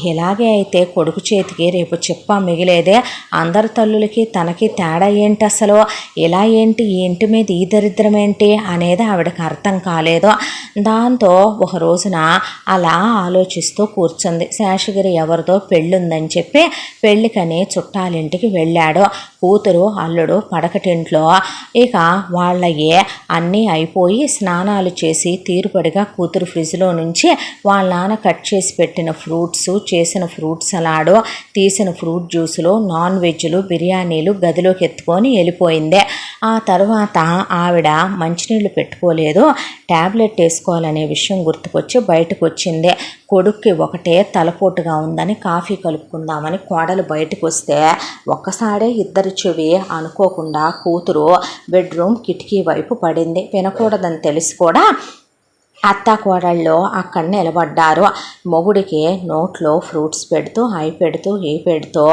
ఇలాగే అయితే కొడుకు చేతికి రేపు చెప్ప మిగిలేదే. అందరి తల్లులకి తనకి తేడా ఏంటి అసలు? ఇలా ఏంటి, ఈ ఇంటి మీద ఈ దరిద్రం ఏంటి అనేది ఆవిడకి అర్థం కాలేదు. దాంతో ఒక రోజున అలా ఆలోచిస్తూ కూర్చుంది. శేషగిరి ఎవరిదో పెళ్ళుందని చెప్పి పెళ్ళికని చుట్టాలింటికి వెళ్ళాడు. కూతురు అల్లుడు పడకటింట్లో ఇక వాళ్ళయే అన్నీ అయిపోయి స్నానాలు చేసి తీరుపడిగా కూతురు ఫ్రిడ్జ్లో నుంచి వాళ్ళ నాన్న కట్ చేసి పెట్టిన ఫ్రూట్స్, చేసిన ఫ్రూట్ సలాడు, తీసిన ఫ్రూట్ జ్యూసులు, నాన్ వెజ్లు, బిర్యానీలు గదిలోకి ఎత్తుకొని వెళ్ళిపోయింది. ఆ తర్వాత ఆవిడ మంచినీళ్ళు పెట్టుకోలేదు. ట్యాబ్లెట్ వేసుకోవాలనే విషయం గుర్తుకొచ్చి బయటకు వచ్చింది. కొడుక్కి ఒకటే తలపోటుగా ఉందని కాఫీ కలుపుకుందామని కోడలు బయటకు వస్తే ఒక్కసారే ఇద్దరు చెవి అనుకోకుండా కూతురు బెడ్రూమ్ కిటికీ వైపు పడింది. వినకూడదని తెలిసి కూడా అత్తా కోడళ్ళు అక్కడ నిలబడ్డారు. మొగుడికి నోట్లో ఫ్రూట్స్ పెడుతూ ఈ పెడుతూ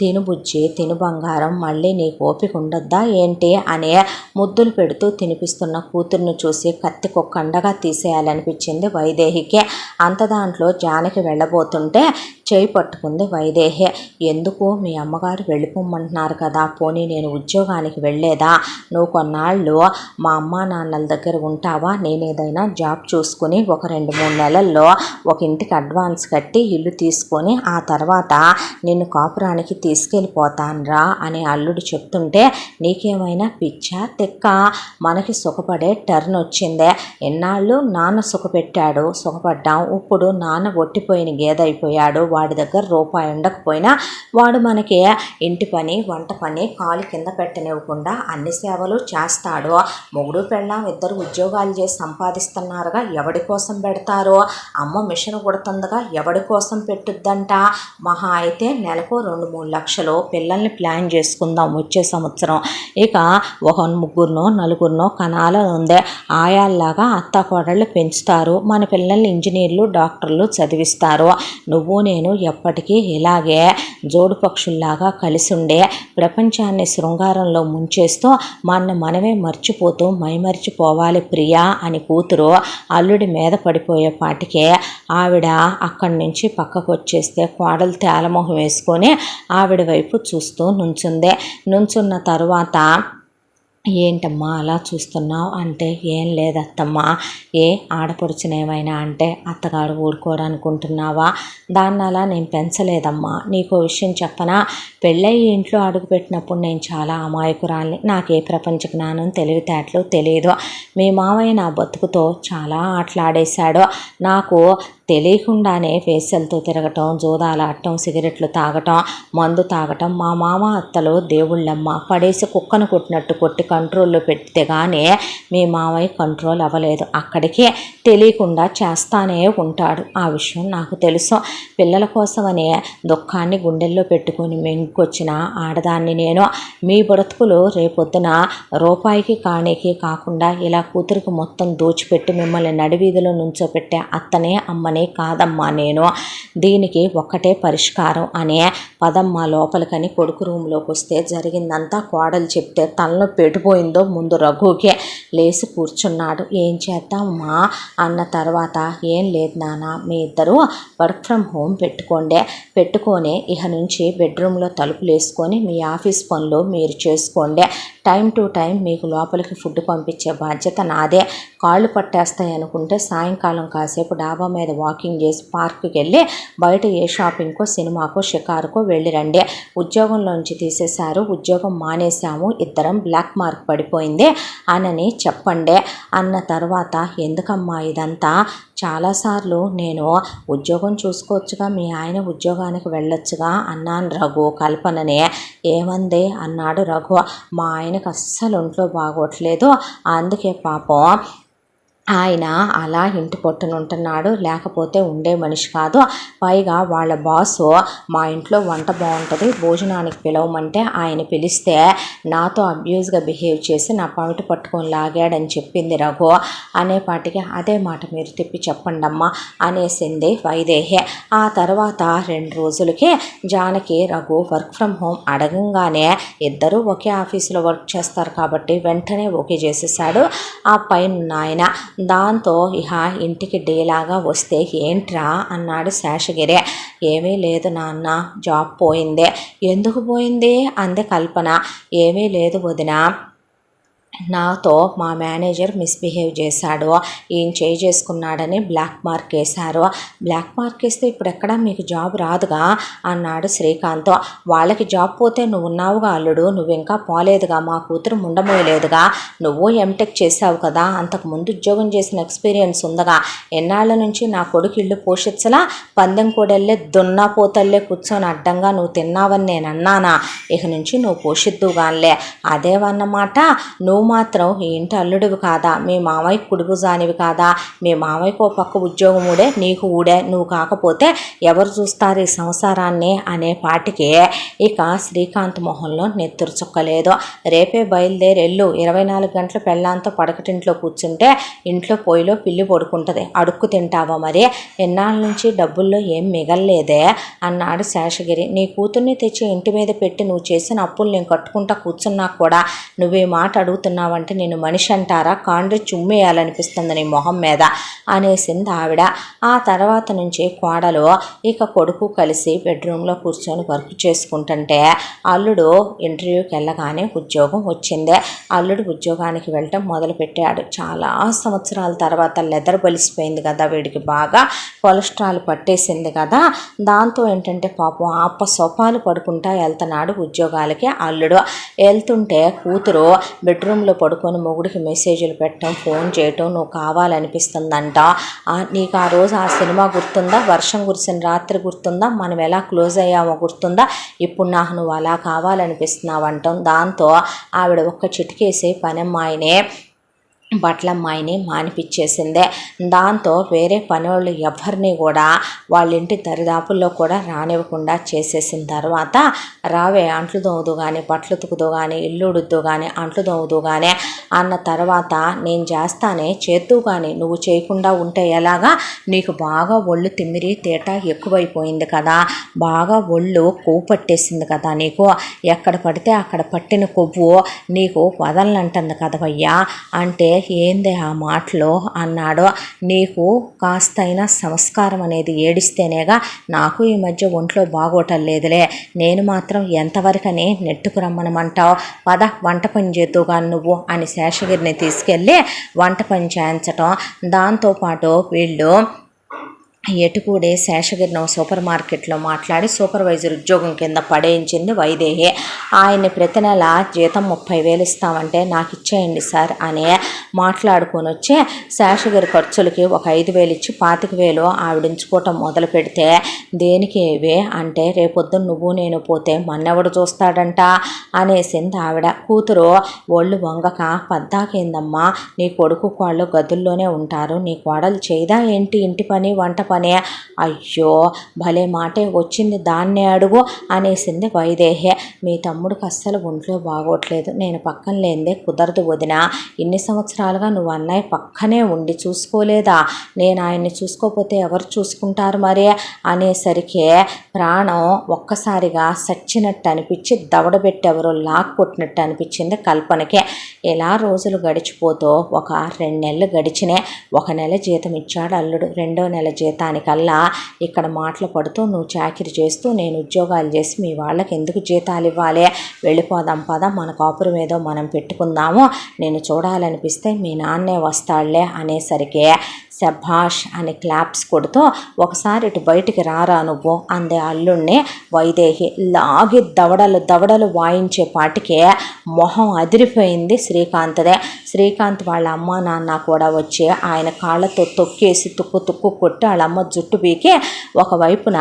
తిను బుజ్జి, తిను బంగారం, మళ్ళీ నీకు ఓపిక ఉండొద్దా ఏంటి అనే ముద్దులు పెడుతూ తినిపిస్తున్న కూతుర్ని చూసి కత్తికొక్కండగా తీసేయాలనిపించింది వైదేహికి. అంత దాంట్లో జానకి వెళ్ళబోతుంటే చేయి పట్టుకుంది వైదేహి. ఎందుకు మీ అమ్మగారు వెళ్ళిపోమంటున్నారు కదా, పోనీ నేను ఉద్యోగానికి వెళ్ళేదా? నువ్వు కొన్నాళ్ళు మా అమ్మా నాన్నల దగ్గర ఉంటావా? నేను ఏదైనా జాబ్ చూసుకుని ఒక 2-3 నెలల్లో ఒక ఇంటికి అడ్వాన్స్ కట్టి ఇల్లు తీసుకొని ఆ తర్వాత నిన్ను కాపురానికి తీసుకెళ్ళిపోతాన్రా అని అల్లుడు చెప్తుంటే, నీకేమైనా పిచ్చా తిక్క, మనకి సుఖపడే టర్న్ వచ్చిందే. ఎన్నాళ్ళు నాన్న సుఖపెట్టాడు, సుఖపడ్డాం. ఇప్పుడు నాన్న ఒట్టిపోయిన గేదైపోయాడు. వాడి దగ్గర రూపాయి ఉండకపోయినా వాడు మనకి ఇంటి పని వంట పని కాలు కింద పెట్టనివ్వకుండా అన్ని సేవలు చేస్తాడు. మొగుడు పెళ్ళాం ఇద్దరు ఉద్యోగాలు చేసి సంపాదిస్తున్నారుగా, ఎవడి కోసం పెడతారు? అమ్మ మిషన్ కుడుతుందిగా, ఎవడి కోసం పెట్టుద్దంట? మహా అయితే నెలకు 2-3 లక్షలు. పిల్లల్ని ప్లాన్ చేసుకుందాం వచ్చే సంవత్సరం. ఇక ఒక 3-4 కనాలని ఉంది. ఆయాల్లాగా అత్తాకోడళ్ళు పెంచుతారు. మన పిల్లల్ని ఇంజనీర్లు డాక్టర్లు చదివిస్తారు. నువ్వు నేను ఎప్పటికీ ఇలాగే జోడు పక్షుల్లాగా కలిసి ఉండే ప్రపంచాన్ని శృంగారంలో ముంచేస్తూ మనమే మర్చిపోతూ మైమరిచిపోవాలి ప్రియా అని కూతురు అల్లుడి మీద పడిపోయేపాటికే ఆవిడ అక్కడి నుంచి పక్కకు వచ్చేస్తే కోడలు తేలమొహం వేసుకొని ఆవిడ వైపు చూస్తూ నుంచున్న తరువాత, ఏంటమ్మా అలా చూస్తున్నావు అంటే, ఏం లేదత్తమ్మా, ఏ ఆడపడుచునేమైనా అంటే అత్తగారు ఊరుకోరనుకుంటున్నావా? దాన్ని అలా నేను పెంచలేదమ్మా. నీకో విషయం చెప్పనా, పెళ్ళయి ఇంట్లో అడుగుపెట్టినప్పుడు నేను చాలా అమాయకురాల్ని. నాకే ప్రపంచ జ్ఞానం తెలివితేటలు తెలియదు. మీ మావయ్య నా బతుకుతో చాలా ఆటలాడేశాడు. నాకు తెలియకుండానే వేసలతో తిరగటం, జోదాలాడటం, సిగరెట్లు తాగటం, మందు తాగటం. మా మామ అత్తలు దేవుళ్ళమ్మ, పడేసి కుక్కను కొట్టినట్టు కొట్టి కంట్రోల్లో పెడితే కానీ మీ మామయ్య కంట్రోల్ అవ్వలేదు. అక్కడికే తెలియకుండా చేస్తానే ఉంటాడు. ఆ విషయం నాకు తెలుసు. పిల్లల కోసమనే దుఃఖాన్ని గుండెల్లో పెట్టుకొని మెంకొచ్చిన ఆడదాన్ని నేను. మీ బ్రతుకులు రేపొద్దున రూపాయికి కాణీకి కాకుండా ఇలా కూతురికి మొత్తం దోచిపెట్టి మిమ్మల్ని నడివీధిలో నుంచోపెట్టే అత్తనే అమ్మనే కాదమ్మా నేను. దీనికి ఒక్కటే పరిష్కారం అనే పదమ్మ లోపలికని కొడుకు రూమ్లోకి వస్తే జరిగిందంతా కోడలు చెప్తే తలలో పెట్టిపోయిందో ముందు రఘుకే లేచి కూర్చున్నాడు. ఏం చేద్దామమ్మా అన్న తర్వాత, ఏం లేదు నాన్న, మీ ఇద్దరు వర్క్ ఫ్రమ్ హోమ్ పెట్టుకొని ఇక నుంచి బెడ్రూమ్లో తలుపులు వేసుకొని మీ ఆఫీస్ పనులు మీరు చేసుకోండి. టైం టు టైం మీకు లోపలికి ఫుడ్ పంపించే బాధ్యత నాదే. కాళ్ళు పట్టేస్తాయి అనుకుంటే సాయంకాలం కాసేపు డాబా మీద వాకింగ్ చేసి పార్క్కి వెళ్ళి బయట ఏ షాపింగ్కో సినిమాకో షికారుకో వెళ్ళి రండి. ఉద్యోగంలోంచి తీసేశారు, ఉద్యోగం మానేశాము, ఇద్దరం బ్లాక్ మార్క్ పడిపోయింది అనని చెప్పండి అన్న తర్వాత, ఎందుకమ్మా ఇదంతా? చాలాసార్లు నేను ఉద్యోగం చూసుకోవచ్చుగా, మీ ఆయన ఉద్యోగానికి వెళ్ళొచ్చుగా అన్నాను రఘు కల్పననే. ఏమంది అన్నాడు రఘు. మా ఆయనకు అస్సలు ఒంట్లో బాగోట్లేదు, అందుకే పాపం ఆయన అలా ఇంటి పట్టున ఉంటున్నాడు, లేకపోతే ఉండే మనిషి కాదు. పైగా వాళ్ళ బాసు మా ఇంట్లో వంట బాగుంటుంది, భోజనానికి పిలవమంటే ఆయన పిలిస్తే నాతో అబ్యూజ్గా బిహేవ్ చేసి నా పమిటి పట్టుకొని లాగాడని చెప్పింది రఘు. అనేపాటికి అదే మాట మీరు తిప్పి చెప్పండి అమ్మా అనేసింది వైదేహి. ఆ తర్వాత 2 రోజులకి Janaki Raghu work from home అడగంగానే ఇద్దరూ ఒకే ఆఫీసులో వర్క్ చేస్తారు కాబట్టి వెంటనే ఓకే చేసేసాడు ఆ పైన ఆయన. దాంతో ఇహ ఇంటికి డేలాగా వస్తే, ఏంట్రా అన్నాడు శేషగిరి. ఏమీ లేదు నాన్న, జాబ్ పోయిందే. ఎందుకు పోయింది అంది కల్పన. ఏమీ లేదు వదిన, నాతో మా మేనేజర్ మిస్బిహేవ్ చేశాడు, ఈయన చేసుకున్నాడని బ్లాక్ మార్క్ వేశారు. బ్లాక్ మార్క్ వేస్తే ఇప్పుడు ఎక్కడా మీకు జాబ్ రాదుగా అన్నాడు శ్రీకాంత్. వాళ్ళకి జాబ్ పోతే నువ్వు ఉన్నావుగా అల్లుడు, నువ్వు ఇంకా పోలేదుగా, మా కూతురు ముండమోయలేదుగా, నువ్వు ఎంటెక్ చేసావు కదా, అంతకుముందు ఉద్యోగం చేసిన ఎక్స్పీరియన్స్ ఉందగా, ఎన్నాళ్ళ నుంచి నా కొడుకు ఇల్లు పోషించలా, పందెం కూడల్లే దున్నా పోతల్లే కూర్చొని అడ్డంగా నువ్వు తిన్నావని నేను అన్నానా? ఇక నుంచి నువ్వు పోషిద్దుగానిలే. అదేవన్నమాట, నువ్వు మాత్రం ఈ ఇంటి అల్లుడివి కాదా, మీ మామయ్య కుడిభుజానివి కాదా, మీ మామయ్యకు పక్క ఉద్యోగం ఊడే, నీకు ఊడే, నువ్వు కాకపోతే ఎవరు చూస్తారు ఈ సంసారాన్ని అనే పాటికి ఇక శ్రీకాంత్ మొహంలో నెత్తురు చుక్కలేదు. రేపే బయలుదేరెళ్ళు, 24 గంటలు పెళ్ళాంతో పడకటింట్లో కూర్చుంటే ఇంట్లో పొయ్యిలో పిల్లి పడుకుంటుంది, అడుక్కు తింటావా మరి? ఎన్నాళ్ళ నుంచి డబ్బుల్లో ఏం మిగల్లేదే అన్నాడు శేషగిరి. నీ కూతుర్ని తెచ్చి ఇంటి మీద పెట్టి నువ్వు చేసిన అప్పులు నేను కట్టుకుంటా కూర్చున్నా కూడా నువ్వే మాట అడుగుతున్నావు మాట్లాడుతున్నావంటే నేను మనిషి అంటారా, కాండ్రి చుమ్మేయాలనిపిస్తుంది నీ మొహం మీద అనేసింది ఆవిడ. ఆ తర్వాత నుంచి కోడలు ఇక కొడుకు కలిసి బెడ్రూమ్లో కూర్చొని వర్క్ చేసుకుంటుంటే అల్లుడు ఇంటర్వ్యూకి వెళ్ళగానే ఉద్యోగం వచ్చింది. అల్లుడు ఉద్యోగానికి వెళ్ళటం మొదలుపెట్టాడు. చాలా సంవత్సరాల తర్వాత లెదర్ బలిసిపోయింది కదా, వీడికి బాగా కొలెస్ట్రాల్ పట్టేసింది కదా. దాంతో ఏంటంటే పాపం ఆప సోపాలు పడుకుంటా వెళ్తున్నాడు ఉద్యోగాలకి అల్లుడు. వెళ్తుంటే కూతురు బెడ్రూమ్లో పడుకొని మొగుడికి మెసేజ్లు పెట్టడం, ఫోన్ చేయటం, నువ్వు కావాలనిపిస్తుందంట, నీకు ఆ రోజు ఆ సినిమా గుర్తుందా, వర్షం కురిసిన రాత్రి గుర్తుందా, మనం ఎలా క్లోజ్ అయ్యామో గుర్తుందా, ఇప్పుడు నాకు నువ్వు అలా కావాలనిపిస్తున్నావు అంటాం. దాంతో ఆవిడ ఒక్క చిటికేసి పనమ్మాయినే బట్టలమ్మాయిని మానిపించేసిందే. దాంతో వేరే పనోళ్ళు ఎవరిని కూడా వాళ్ళ ఇంటి దరిదాపుల్లో కూడా రానివ్వకుండా చేసేసిన తర్వాత, రావే అంట్లు దోముదు కానీ, బట్టలు ఉతుకుదు కానీ, ఇల్లు ఉడుద్దు కానీ, అంట్లు దోముదు కానీ అన్న తర్వాత, నేను చేస్తానే చేద్దు కానీ నువ్వు చేయకుండా ఉంటే ఎలాగా, నీకు బాగా ఒళ్ళు తిమ్మిరి తేట ఎక్కువైపోయింది కదా, బాగా ఒళ్ళు కొవ్వు పట్టేసింది కదా, నీకు ఎక్కడ పడితే అక్కడ పట్టిన కొవ్వు నీకు వదలనంటుంది కదవయ్యా అంటే, ఏందే ఆ మాటలో అన్నాడు. నీకు కాస్తైనా సంస్కారం అనేది ఏడిస్తేనేగా, నాకు ఈ మధ్య ఒంట్లో బాగోటం లేదులే, నేను మాత్రం ఎంతవరకని నెట్టుకు రమ్మనమంటావు, పద వంట పని చేద్దుగా నువ్వు అని శేషగిరిని తీసుకెళ్ళి వంట పని చేయించటం. దాంతోపాటు వీళ్ళు ఎటుకూడే శేషగిరిని సూపర్ మార్కెట్లో మాట్లాడి సూపర్వైజర్ ఉద్యోగం కింద పడేయించింది వైదేహి. ఆయన్ని ప్రతి నెల జీతం 30,000 ఇస్తామంటే నాకు ఇచ్చేయండి సార్ అని మాట్లాడుకొని వచ్చి శేషగిరి ఖర్చులకి ఒక 5,000 ఇచ్చి 25,000 ఆవిడించుకోవటం మొదలు పెడితే, దేనికి ఇవే అంటే, రేపొద్దున నువ్వు నేను పోతే మన్నెవడు చూస్తాడంట అనేసింది ఆవిడ. కూతురు ఒళ్ళు వంగక, పద్దాకేందమ్మా నీ కొడుకు కోళ్ళు గదుల్లోనే ఉంటారు, నీ కోడలు చేయదా ఏంటి ఇంటి పని వంట పని, అయ్యో భలే మాటే వచ్చింది, దాన్నే అడుగు అనేసింది వైదేహి. మీ తమ్ముడికి అస్సలు ఒంట్లో బాగోట్లేదు, నేను పక్కన లేనిదే కుదరదు వదిన, ఇన్ని సంవత్సరాలుగా నువ్వు అన్నయ్య పక్కనే ఉండి చూసుకోలేదా, నేను ఆయన్ని చూసుకోకపోతే ఎవరు చూసుకుంటారు మరి అనేసరికి ప్రాణం ఒక్కసారిగా సచ్చినట్టు అనిపించి దవడబెట్టి ఎవరో లాక్ కొట్టినట్టు అనిపించింది కల్పనకి. ఇలా రోజులు గడిచిపోతూ ఒక 2 నెలలు గడిచినాయి. 1 నెల జీతం ఇచ్చాడు అల్లుడు. 2వ నెల జీతానికల్లా ఇక్కడ మాటలు పడుతూ, నువ్వు చాకిరి చేస్తూ నేను ఉద్యోగాలు చేసి మీ వాళ్ళకి ఎందుకు జీతాలు ఇవ్వాలి, వెళ్ళిపోదాం పద, మన కాపురం ఏదో మనం పెట్టుకుందాము, నేను చూడాలనిపిస్తే మీ నాన్నే వస్తాడులే అనేసరికి శభాష్ అని క్లాప్స్ కొడుతూ, ఒకసారి ఇటు బయటికి రారా నువ్వు అందే అల్లుడిని వైదేహి. లాగి దవడలు వాయించే పాటికి మొహం అదిరిపోయింది శ్రీకాంత్దే. శ్రీకాంత్ వాళ్ళ అమ్మ నాన్న కూడా వచ్చి ఆయన కాళ్ళతో తొక్కేసి తుక్కు కొట్టి వాళ్ళ అమ్మ జుట్టు పీకి ఒకవైపున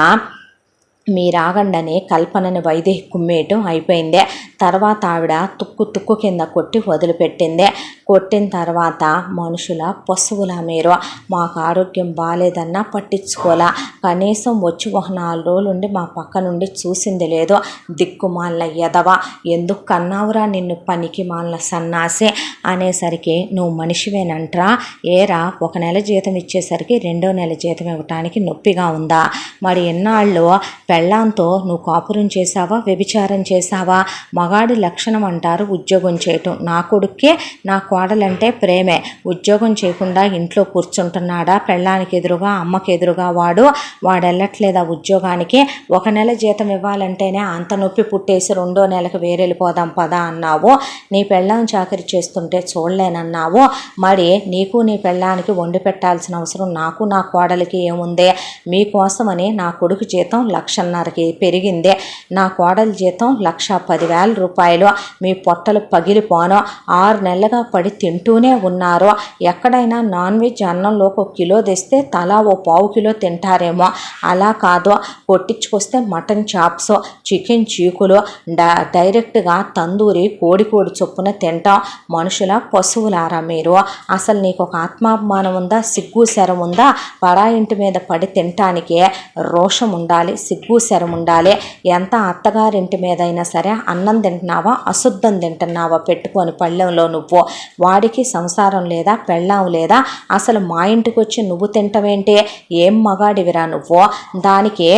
మీరాగండని కల్పనని వైదేహి కుమ్మేయటం అయిపోయిందే. తర్వాత ఆవిడ తుక్కు కింద కొట్టి వదిలిపెట్టిందే. కొట్టిన తర్వాత మనుషుల పశువుల మీరు, మాకు ఆరోగ్యం బాగాలేదన్నా పట్టించుకోలా, కనీసం వచ్చి ఒక 4 రోజులుండి మా పక్క నుండి చూసింది లేదు, దిక్కుమాలిన ఎదవ, ఎందుకు కన్నావురా నిన్ను పనికి మాలిన సన్నాసి అనేసరికి, నువ్వు మనిషివేనంట్రా, ఏరా 1 నెల జీతం ఇచ్చేసరికి 2వ నెల జీతం ఇవ్వటానికి నొప్పిగా ఉందా, మరి ఎన్నాళ్ళు పెళ్ళాంతో నువ్వు కాపురం చేసావా, వ్యభిచారం చేసావా, మగాడి లక్షణం అంటారు ఉద్యోగం చేయటం, నా కొడుక్కే నా కోడలంటే ప్రేమే, ఉద్యోగం చేయకుండా ఇంట్లో కూర్చుంటున్నాడా, పెళ్ళానికి ఎదురుగా అమ్మకి ఎదురుగా వాడు వెళ్ళట్లేదా ఉద్యోగానికి, 1 నెల జీతం ఇవ్వాలంటేనే అంత నొప్పి పుట్టేసి 2వ నెలకు వేరెళ్ళిపోదాం పదా అన్నావు, నీ పెళ్ళాం చాకరీ చేస్తుంటే చూడలేనన్నావు, మరి నీకు నీ పెళ్ళానికి వండి పెట్టాల్సిన అవసరం నాకు నా కోడలికి ఏముంది, మీకోసమని నా కొడుకు జీతం 1,50,000కి పెరిగిందే, నా కోడలి జీతం 1,10,000 రూపాయలు, మీ పొట్టలు పగిలిపోను, 6 నెలలుగా పడి తింటూనే ఉన్నారు, ఎక్కడైనా నాన్ వెజ్ అన్నంలోకి 1 కిలో తెస్తే తలా 1/4 కిలో తింటారేమో, అలా కాదు కొట్టించుకొస్తే మటన్ చాప్స్, చికెన్ చీకులు, డైరెక్ట్గా తందూరి కోడి చొప్పున తింటాం, మనుషుల పశువులారా మీరు, అసలు నీకు ఒక ఆత్మాభిమానం ఉందా, సిగ్గు శరం ఉందా, పరాయింటి మీద పడి తినటానికి రోషం ఉండాలి, సిగ్గు శరం ఉండాలి, ఎంత అత్తగారింటి మీద అయినా సరే అన్నం తింటున్నావా అశుద్ధం తింటున్నావా పెట్టుకొని పళ్ళెంలో నువ్వు, వాడికి సంసారం లేదా, పెళ్ళాం లేదా, అసలు మా ఇంటికి వచ్చి నువ్వు తింటవేంటి, ఏం మగాడివిరా నువ్వు, దానికి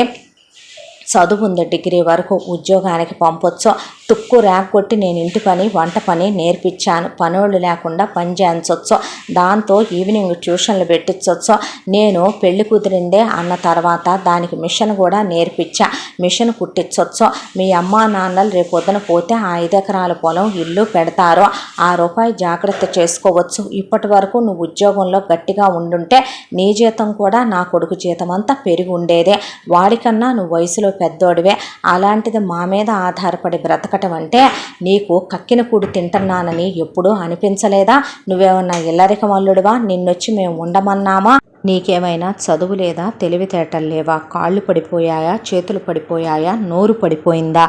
చదువు ఉంది, డిగ్రీ వరకు, ఉద్యోగానికి పంపొచ్చు, తుక్కు రేగొట్టి నేను ఇంటి పని వంట పని నేర్పించాను. పనోళ్ళు లేకుండా పని చేయించవచ్చు, దాంతో ఈవినింగ్ ట్యూషన్లు పెట్టించవచ్చు. నేను పెళ్లి కుదిరిందే అన్న తర్వాత దానికి మిషన్ కూడా నేర్పించా, మిషన్ కుట్టించవచ్చు. మీ అమ్మా నాన్నలు రేపొద్దున పోతే ఆ 5 ఎకరాల పొలం ఇల్లు పెడతారు, ఆ రూపాయి జాగ్రత్త చేసుకోవచ్చు. ఇప్పటి వరకు నువ్వు ఉద్యోగంలో గట్టిగా ఉండుంటే నీ జీతం కూడా నా కొడుకు జీతం అంతా పెరిగి ఉండేదే. వాడికన్నా నువ్వు వయసులో పెద్దోడివే, అలాంటిది మా మీద ఆధారపడి బ్రతకటం అంటే నీకు కక్కిన కూడు తింటున్నానని ఎప్పుడూ అనిపించలేదా? నువ్వేమన్నా ఇల్లరికం అల్లుడివా? నిన్నొచ్చి మేము ఉండమన్నామా? నీకేమైనా చదువు లేదా, తెలివితేటలు లేవా? కాళ్ళు పడిపోయాయా, చేతులు పడిపోయాయా, నోరు పడిపోయిందా?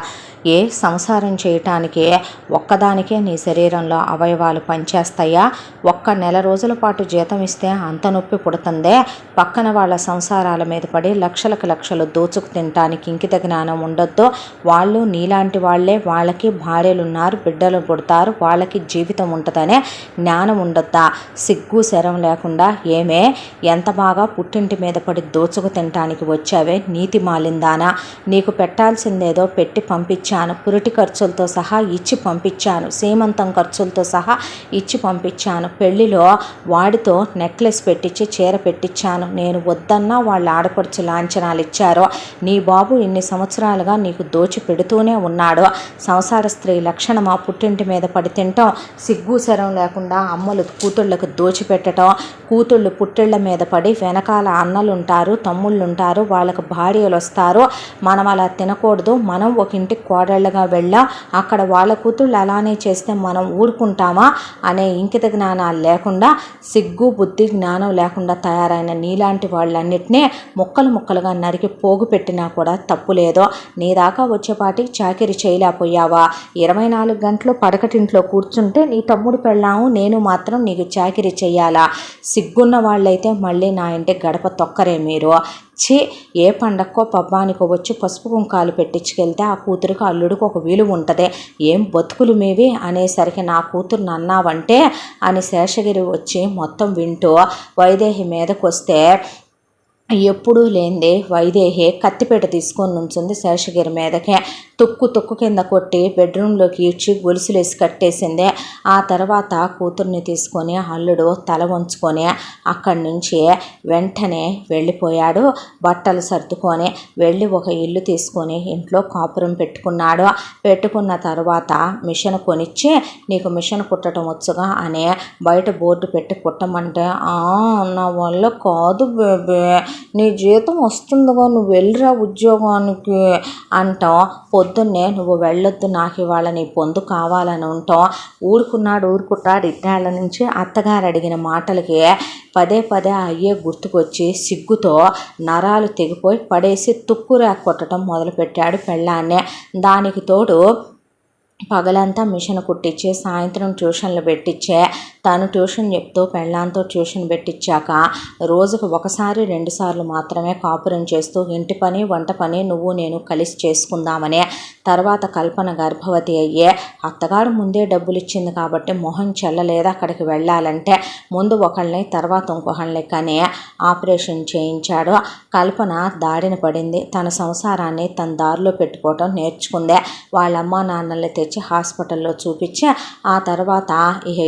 ఏ సంసారం చేయటానికే ఒక్కదానికే నీ శరీరంలో అవయవాలు పనిచేస్తాయా? ఒక్క నెల రోజుల పాటు జీతం ఇస్తే అంత నొప్పి పుడుతుందే. పక్కన వాళ్ళ సంసారాల మీద పడి లక్షలకు లక్షలు దోచుకు తినటానికి ఇంకిత జ్ఞానం ఉండొద్దు. వాళ్ళు నీలాంటి వాళ్లే, వాళ్ళకి భార్యలున్నారు, బిడ్డలు పుడతారు, వాళ్ళకి జీవితం ఉంటుందనే జ్ఞానం ఉండొద్దా? సిగ్గు శరం లేకుండా ఏమే, ఎంత బాగా పుట్టింటి మీద పడి దోచుకు తినటానికి వచ్చావే నీతి మాలిందానా? నీకు పెట్టాల్సిందేదో పెట్టి పంపించాను, పురిటి ఖర్చులతో సహా ఇచ్చి పంపించాను, సీమంతం ఖర్చులతో సహా ఇచ్చి పంపించాను, పెళ్లిలో వాడితో నెక్లెస్ పెట్టించి చీర పెట్టించాను. నేను వద్దన్నా వాళ్ళ ఆడపడుచు లాంఛనాలు ఇచ్చారు. నీ బాబు ఇన్ని సంవత్సరాలుగా నీకు దోచి పెడుతూనే ఉన్నాడు. సంసార స్త్రీ లక్షణమా పుట్టింటి మీద పడి తింటాం? సిగ్గు శరం లేకుండా అమ్మలు కూతుళ్లకు దోచిపెట్టడం, కూతుళ్ళు పుట్టిళ్ల మీద పడి వెనకాల అన్నలుంటారు, తమ్ముళ్ళుంటారు, వాళ్ళకు భార్యలు వస్తారు. మనం అలా తినకూడదు. మనం ఒక ఇంటికి కోడళ్ళగా వెళ్ళాం, అక్కడ వాళ్ళ కూతుళ్ళు అలానే చేస్తే మనం ఊరుకుంటామా అనే ఇంకిత జ్ఞానాలు లేకుండా, సిగ్గు బుద్ధి జ్ఞానం లేకుండా తయారైన నీలాంటి వాళ్ళన్నిటినీ ముక్కలు ముక్కలుగా నరికి పోగు పెట్టినా కూడా తప్పు లేదో. నీ దాకా వచ్చేపాటికి చాకిరి చేయలేకపోయావా? 24 గంటలు పడకటింట్లో కూర్చుంటే నీ తమ్ముడు పెళ్ళాము నేను మాత్రం నీకు చాకిరి చెయ్యాలా? సిగ్గున్న వాళ్ళైతే మళ్ళీ నా ఇంటి గడప తొక్కరే మీరు. ఛీ, ఏ పండక్కో పబ్బానికో వచ్చి పసుపు కుంకాలు పెట్టించుకెళ్తే ఆ కూతురికి అల్లుడికి ఒక విలువ ఉంటుంది. ఏం బతుకులు మీవి అనేసరికి నా కూతురుని అన్నావంటే అని శేషగిరి వచ్చి మొత్తం వింటూ వైదేహి మీదకు వస్తే ఎప్పుడూ లేనిదే వైదేహి కత్తిపేట తీసుకొని నుంచుంది శేషగిరి మీదకే. తుక్కు కింద కొట్టి బెడ్రూమ్లోకి ఈడ్చి గొలుసులేసి కట్టేసింది. ఆ తర్వాత కూతుర్ని తీసుకొని అల్లుడు తల వంచుకొని అక్కడి నుంచి వెంటనే వెళ్ళిపోయాడు. బట్టలు సర్దుకొని వెళ్ళి ఒక ఇల్లు తీసుకొని ఇంట్లో కాపురం పెట్టుకున్నాడు. పెట్టుకున్న తర్వాత మిషన్ కొనిచ్చి నీకు మిషన్ కుట్టడం వచ్చుగా అని బయట బోర్డు పెట్టి కుట్టమంటే నా వల్ల కాదు బేబే, నీ జీతం వస్తుందిగా, నువ్వు వెళ్ళిరా ఉద్యోగానికి అంటాం. పొద్దున్నే నువ్వు వెళ్ళొద్దు, నాకు ఇవాళ నీ పొందు కావాలని ఉంటాం. ఊరుకున్నాడు ఇన్నేళ్ల నుంచి అత్తగారు అడిగిన మాటలకి పదే అయ్యే గుర్తుకొచ్చి సిగ్గుతో నరాలు తెగిపోయి పడేసి తుక్కు కొట్టడం మొదలుపెట్టాడు పెళ్ళాన్నే. దానికి తోడు పగలంతా మిషన్ కుట్టించి సాయంత్రం ట్యూషన్లు పెట్టించే. తను ట్యూషన్ చెప్తూ పెళ్ళాంతో ట్యూషన్ పెట్టించాక రోజుకు 1-2 సార్లు మాత్రమే కాపురం చేస్తూ ఇంటి పని వంట పని నువ్వు నేను కలిసి చేసుకుందామనే. తర్వాత కల్పన గర్భవతి అయ్యే. అత్తగారు ముందే డబ్బులు ఇచ్చింది కాబట్టి మొహం చెల్లలేదు అక్కడికి వెళ్ళాలంటే. ముందు ఒకళ్ళని తర్వాత ఇంకొకళ్ళని కానీ ఆపరేషన్ చేయించాడు. కల్పన దాడిన పడింది. తన సంసారాన్ని తన దారిలో పెట్టుకోవటం నేర్చుకుందే. వాళ్ళ అమ్మా నాన్నల్ని తెచ్చి హాస్పిటల్లో చూపించి ఆ తర్వాత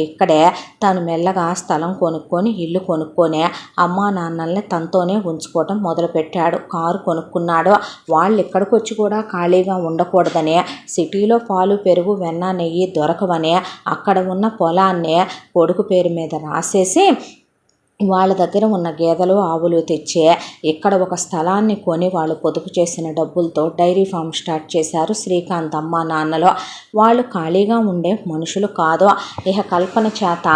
ఇక్కడే తను మెల్లగా స్థలం కొనుక్కొని ఇల్లు కొనుక్కొని అమ్మా నాన్నల్ని తనతోనే ఉంచుకోవటం మొదలుపెట్టాడు. కారు కొనుక్కున్నాడు. వాళ్ళు ఇక్కడికి వచ్చి కూడా ఖాళీగా ఉండకూడదని సిటీలో పాలు పెరుగు వెన్న నెయ్యి దొరకవని అక్కడ ఉన్న పొలాన్ని కొడుకు పేరు మీద రాసేసి వాళ్ళ దగ్గర ఉన్న గేదెలు ఆవులు తెచ్చే ఇక్కడ ఒక స్థలాన్ని కొని వాళ్ళు పొదుపు చేసిన డబ్బులతో డైరీ ఫామ్ స్టార్ట్ చేశారు శ్రీకాంత్ అమ్మ నాన్నలో. వాళ్ళు ఖాళీగా ఉండే మనుషులు కాదు. కల్పన చేత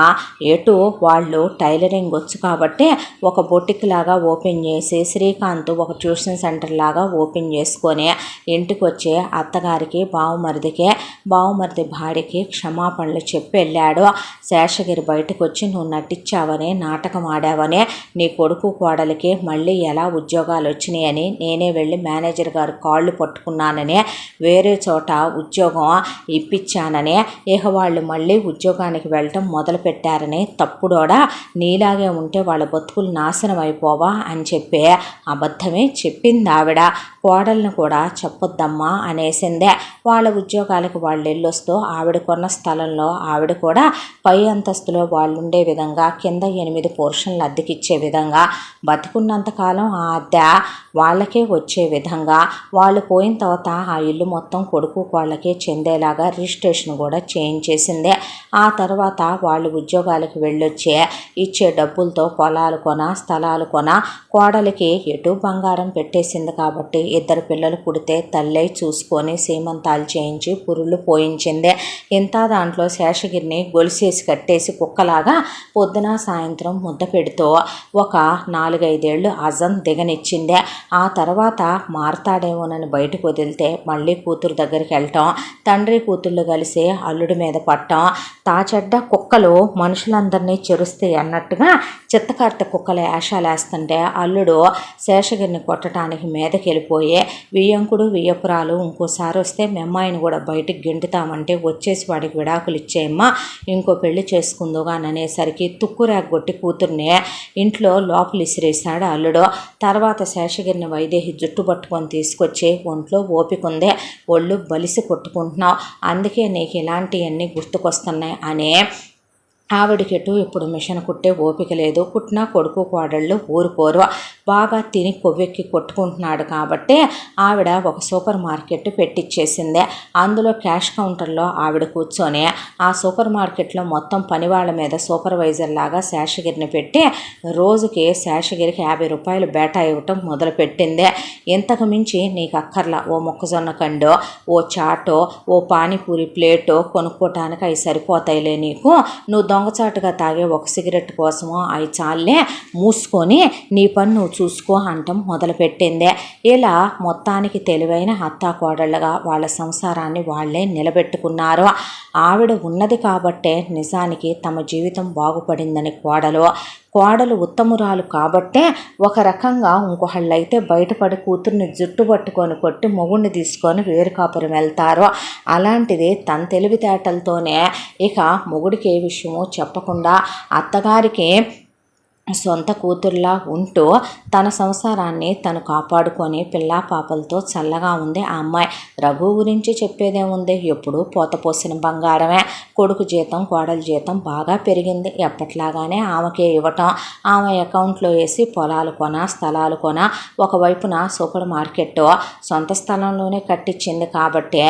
ఎటు వాళ్ళు టైలరింగ్ వచ్చు కాబట్టి ఒక బొటిక్ లాగా ఓపెన్ చేసి శ్రీకాంత్ ఒక ట్యూషన్ సెంటర్ లాగా ఓపెన్ చేసుకొని ఇంటికి వచ్చే అత్తగారికి బావుమరిది భార్యకి క్షమాపణలు చెప్పి వెళ్ళాడు. శేషగిరి బయటకు వచ్చి నువ్వు నటించావనే నాటకం ఆడావనే నీ కొడుకు కోడలికి మళ్ళీ ఎలా ఉద్యోగాలు వచ్చినాయని నేనే వెళ్ళి మేనేజర్ గారు కాళ్ళు పట్టుకున్నాననే వేరే చోట ఉద్యోగం ఇప్పించాననే వాళ్ళు మళ్ళీ ఉద్యోగానికి వెళ్ళటం మొదలుపెట్టారని తప్పుడోడా నీలాగే ఉంటే వాళ్ళ బతుకులు నాశనం అయిపోవా అని చెప్పి అబద్ధమే చెప్పింది ఆవిడ. కోడల్ని కూడా చెప్పొద్దమ్మా అనేసిందే. వాళ్ళ ఉద్యోగాలకు వాళ్ళు వెళ్ళొస్తూ ఆవిడ కొన్న స్థలంలో ఆవిడ కూడా పై అంతస్తులో వాళ్ళు ఉండే విధంగా కింద 8 పోర్షన్లు అద్దెకిచ్చే విధంగా బతికున్నంతకాలం ఆ అద్దె వాళ్ళకే వచ్చే విధంగా వాళ్ళు పోయిన తర్వాత ఆ ఇల్లు మొత్తం కొడుకు వాళ్ళకే చెందేలాగా రిజిస్ట్రేషన్ కూడా చేయించేసిందే. ఆ తర్వాత వాళ్ళు ఉద్యోగాలకు వెళ్ళొచ్చే ఇచ్చే డబ్బులతో పొలాలు కొన స్థలాలు కొన కోడలికి ఎటు బంగారం పెట్టేసింది కాబట్టి 2 పిల్లలు పుడితే తల్లై చూసుకొని సీమంతాలు చేయించి పురుళ్ళు పోయించిందే. ఇంత దాంట్లో శేషగిరిని గొలిసేసి కట్టేసి కుక్కలాగా పొద్దున సాయంత్రం ముద్ద పెడుతూ ఒక 4-5 ఏళ్ళు అజం దిగనిచ్చిందే. ఆ తర్వాత మారతాడేమోనని బయటకు వదిలితే మళ్ళీ కూతురు దగ్గరికి వెళ్ళటం, తండ్రి కూతుళ్ళు కలిసి అల్లుడి మీద పట్టం, తాచెడ్డ కుక్కలు మనుషులందరినీ చెరుస్తే అన్నట్టుగా చిత్తకట్ట కుక్కలు వేషాలేస్తుంటే అల్లుడు శేషగిరిని కొట్టడానికి మీదకి వెళ్ళిపోయి వియ్యంకుడు వియ్యపురాలు ఇంకోసారి వస్తే మెమ్మాయిని కూడా బయటికి గెంటుతామంటే వచ్చేసి వాడికి విడాకులు ఇచ్చేయమ్మా ఇంకో పెళ్లి చేసుకుందుగా అనేసరికి తుక్కురాగొట్టి కూతుర్ని ఇంట్లో లోపలి ఇసిరేశాడు అల్లుడు. తర్వాత శేషగిరిని వైదేహి జుట్టు పట్టుకొని తీసుకొచ్చి ఒంట్లో ఓపికందే, ఒళ్ళు బలిసి కొట్టుకుంటున్నావు, అందుకే నీకు ఇలాంటివన్నీ గుర్తుకొస్తున్నాయి అనే ఆవిడకెటు ఇప్పుడు మిషన్ కుట్టే ఓపిక లేదు. కుట్టినా కొడుకు కోడళ్ళు ఊరుకోరు. బాగా తిని కొవ్వెక్కి కొట్టుకుంటున్నాడు కాబట్టి ఆవిడ ఒక సూపర్ మార్కెట్ పెట్టించేసిందే. అందులో క్యాష్ కౌంటర్లో ఆవిడ కూర్చొని ఆ సూపర్ మార్కెట్లో మొత్తం పని వాళ్ళ మీద సూపర్వైజర్ లాగా శేషగిరిని పెట్టి రోజుకి శేషగిరికి 50 రూపాయలు బేటా ఇవ్వటం మొదలుపెట్టిందే. ఇంతకు మించి నీకు అక్కర్లా, ఓ మొక్కజొన్న కండో, ఓ చాటో, ఓ పానీపూరి ప్లేటో కొనుక్కోటానికి అవి సరిపోతాయిలే నీకు, నువ్వు దొంగచాటుగా తాగే ఒక సిగరెట్ కోసమో అవి చాలే, మూసుకొని నీ పని నువ్వు చూసుకో అంటం మొదలుపెట్టిందే. ఇలా మొత్తానికి తెలివైన అత్తాకోడళ్ళగా వాళ్ళ సంసారాన్ని వాళ్ళే నిలబెట్టుకున్నారు. ఆవిడ ఉన్నది కాబట్టే నిజానికి తమ జీవితం బాగుపడిందని కోడలు ఉత్తమురాలు కాబట్టే ఒక రకంగా ఇంకొకళ్ళైతే బయటపడి కూతుర్ని జుట్టు పట్టుకొని కొట్టి మొగుడిని తీసుకొని వేరు కాపురం వెళ్తారు. అలాంటిది తన తెలివితేటలతోనే ఇక మొగుడికి ఏ విషయమో చెప్పకుండా అత్తగారికి సొంత కూతుర్లా ఉంటూ తన సంసారాన్ని తను కాపాడుకొని పిల్లా పాపలతో చల్లగా ఉంది ఆ అమ్మాయి. రఘు గురించి చెప్పేదేముంది, ఎప్పుడు పోతపోసిన బంగారమే. కొడుకు జీతం కోడలి జీతం బాగా పెరిగింది. ఎప్పట్లాగానే ఆమెకే ఇవ్వటం, ఆమె అకౌంట్లో వేసి పొలాలు కొన స్థలాలు కొన, ఒకవైపున సూపర్ మార్కెట్ సొంత స్థలంలోనే కట్టించింది కాబట్టి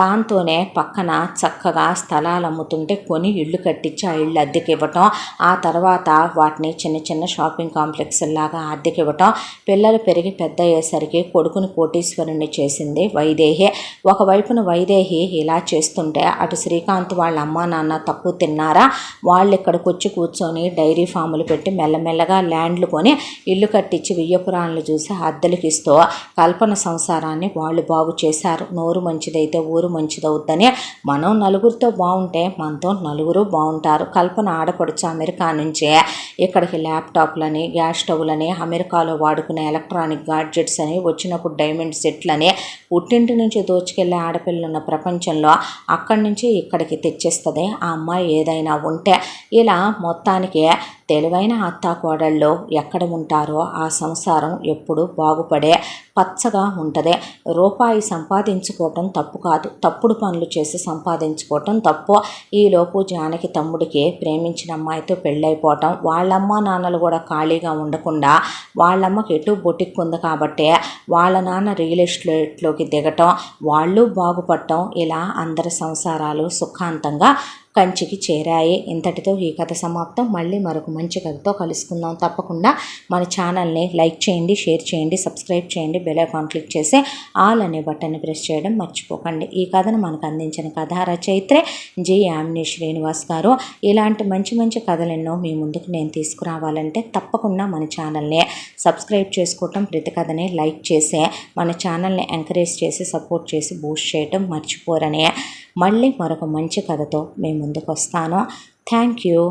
దాంతోనే పక్కన చక్కగా స్థలాలు అమ్ముతుంటే కొని ఇళ్ళు కట్టించి ఆ ఇళ్ళు అద్దెకి ఇవ్వటం, ఆ తర్వాత వాటిని చిన్న చిన్న షాపింగ్ కాంప్లెక్స్ లాగా అద్దెకి ఇవ్వటం. పిల్లలు పెరిగి పెద్ద అయ్యేసరికి కొడుకుని కోటీశ్వరుణ్ణి చేసింది వైదేహి. ఒకవైపున వైదేహి ఇలా చేస్తుంటే అటు శ్రీకాంత్ వాళ్ళ అమ్మా నాన్న తక్కువ తిన్నారా, వాళ్ళు ఇక్కడికి వచ్చి కూర్చొని డైరీ ఫాములు పెట్టి మెల్లమెల్లగా ల్యాండ్లు కొని ఇల్లు కట్టించి వియ్యపురాణాలు చూసి అద్దెలకు ఇస్తూ కల్పన సంసారాన్ని వాళ్ళు బాగు చేశారు. నోరు మంచిదైతే ఊరు మంచిదవుద్దని మనం నలుగురితో బాగుంటే మనతో నలుగురు బాగుంటారు. కల్పన ఆడపడుచు అమెరికా నుంచే ఇక్కడికి ల్యాప్టాప్లని గ్యాస్ స్టవ్లని అమెరికాలో వాడుకునే ఎలక్ట్రానిక్ గాడ్జెట్స్ అని వచ్చినప్పుడు డైమండ్ సెట్లని పుట్టింటి నుంచి దోచుకెళ్ళే ఆడపిల్లలు ఉన్న ప్రపంచంలో అక్కడి నుంచి ఇక్కడికి తెచ్చేస్తుంది ఆ అమ్మాయి ఏదైనా ఉంటే. ఇలా మొత్తానికి తెలివైన అత్తాకోడళ్ళు ఎక్కడ ఉంటారో ఆ సంసారం ఎప్పుడు బాగుపడే పచ్చగా ఉంటుంది. రూపాయి సంపాదించుకోవటం తప్పు కాదు, తప్పుడు పనులు చేసి సంపాదించుకోవటం తప్పు. ఈలోపు జానకి తమ్ముడికి ప్రేమించిన అమ్మాయితో పెళ్ళైపోవటం, వాళ్ళమ్మ నాన్నలు కూడా ఖాళీగా ఉండకుండా వాళ్ళమ్మకి ఎటు బొటిక్కుంది కాబట్టి వాళ్ళ నాన్న రియల్ ఎస్టేట్లోకి దిగటం, వాళ్ళు బాగుపడటం, ఇలా అందరి సంసారాలు సుఖాంతంగా కంచికి చేరాయి. ఇంతటితో ఈ కథ సమాప్తం. మళ్ళీ మరొక మంచి కథతో కలుసుకుందాం. తప్పకుండా మన ఛానల్ని లైక్ చేయండి, షేర్ చేయండి, సబ్స్క్రైబ్ చేయండి, బెల్ ఐకాన్ క్లిక్ చేసి ఆల్ అనే బటన్ని ప్రెస్ చేయడం మర్చిపోకండి. ఈ కథను మనకు అందించిన కథా రచయిత్రే జి యామిని శ్రీనివాస్ గారు. ఇలాంటి మంచి మంచి కథలెన్నో మీ ముందుకు నేను తీసుకురావాలంటే తప్పకుండా మన ఛానల్ని సబ్స్క్రైబ్ చేసుకోవటం, ప్రతి కథని లైక్ చేసి మన ఛానల్ని ఎంకరేజ్ చేసి సపోర్ట్ చేసి బూస్ట్ చేయటం మర్చిపోరని. మళ్ళీ మరొక మంచి కథతో మేము ముందుకు వస్తాను. Thank you.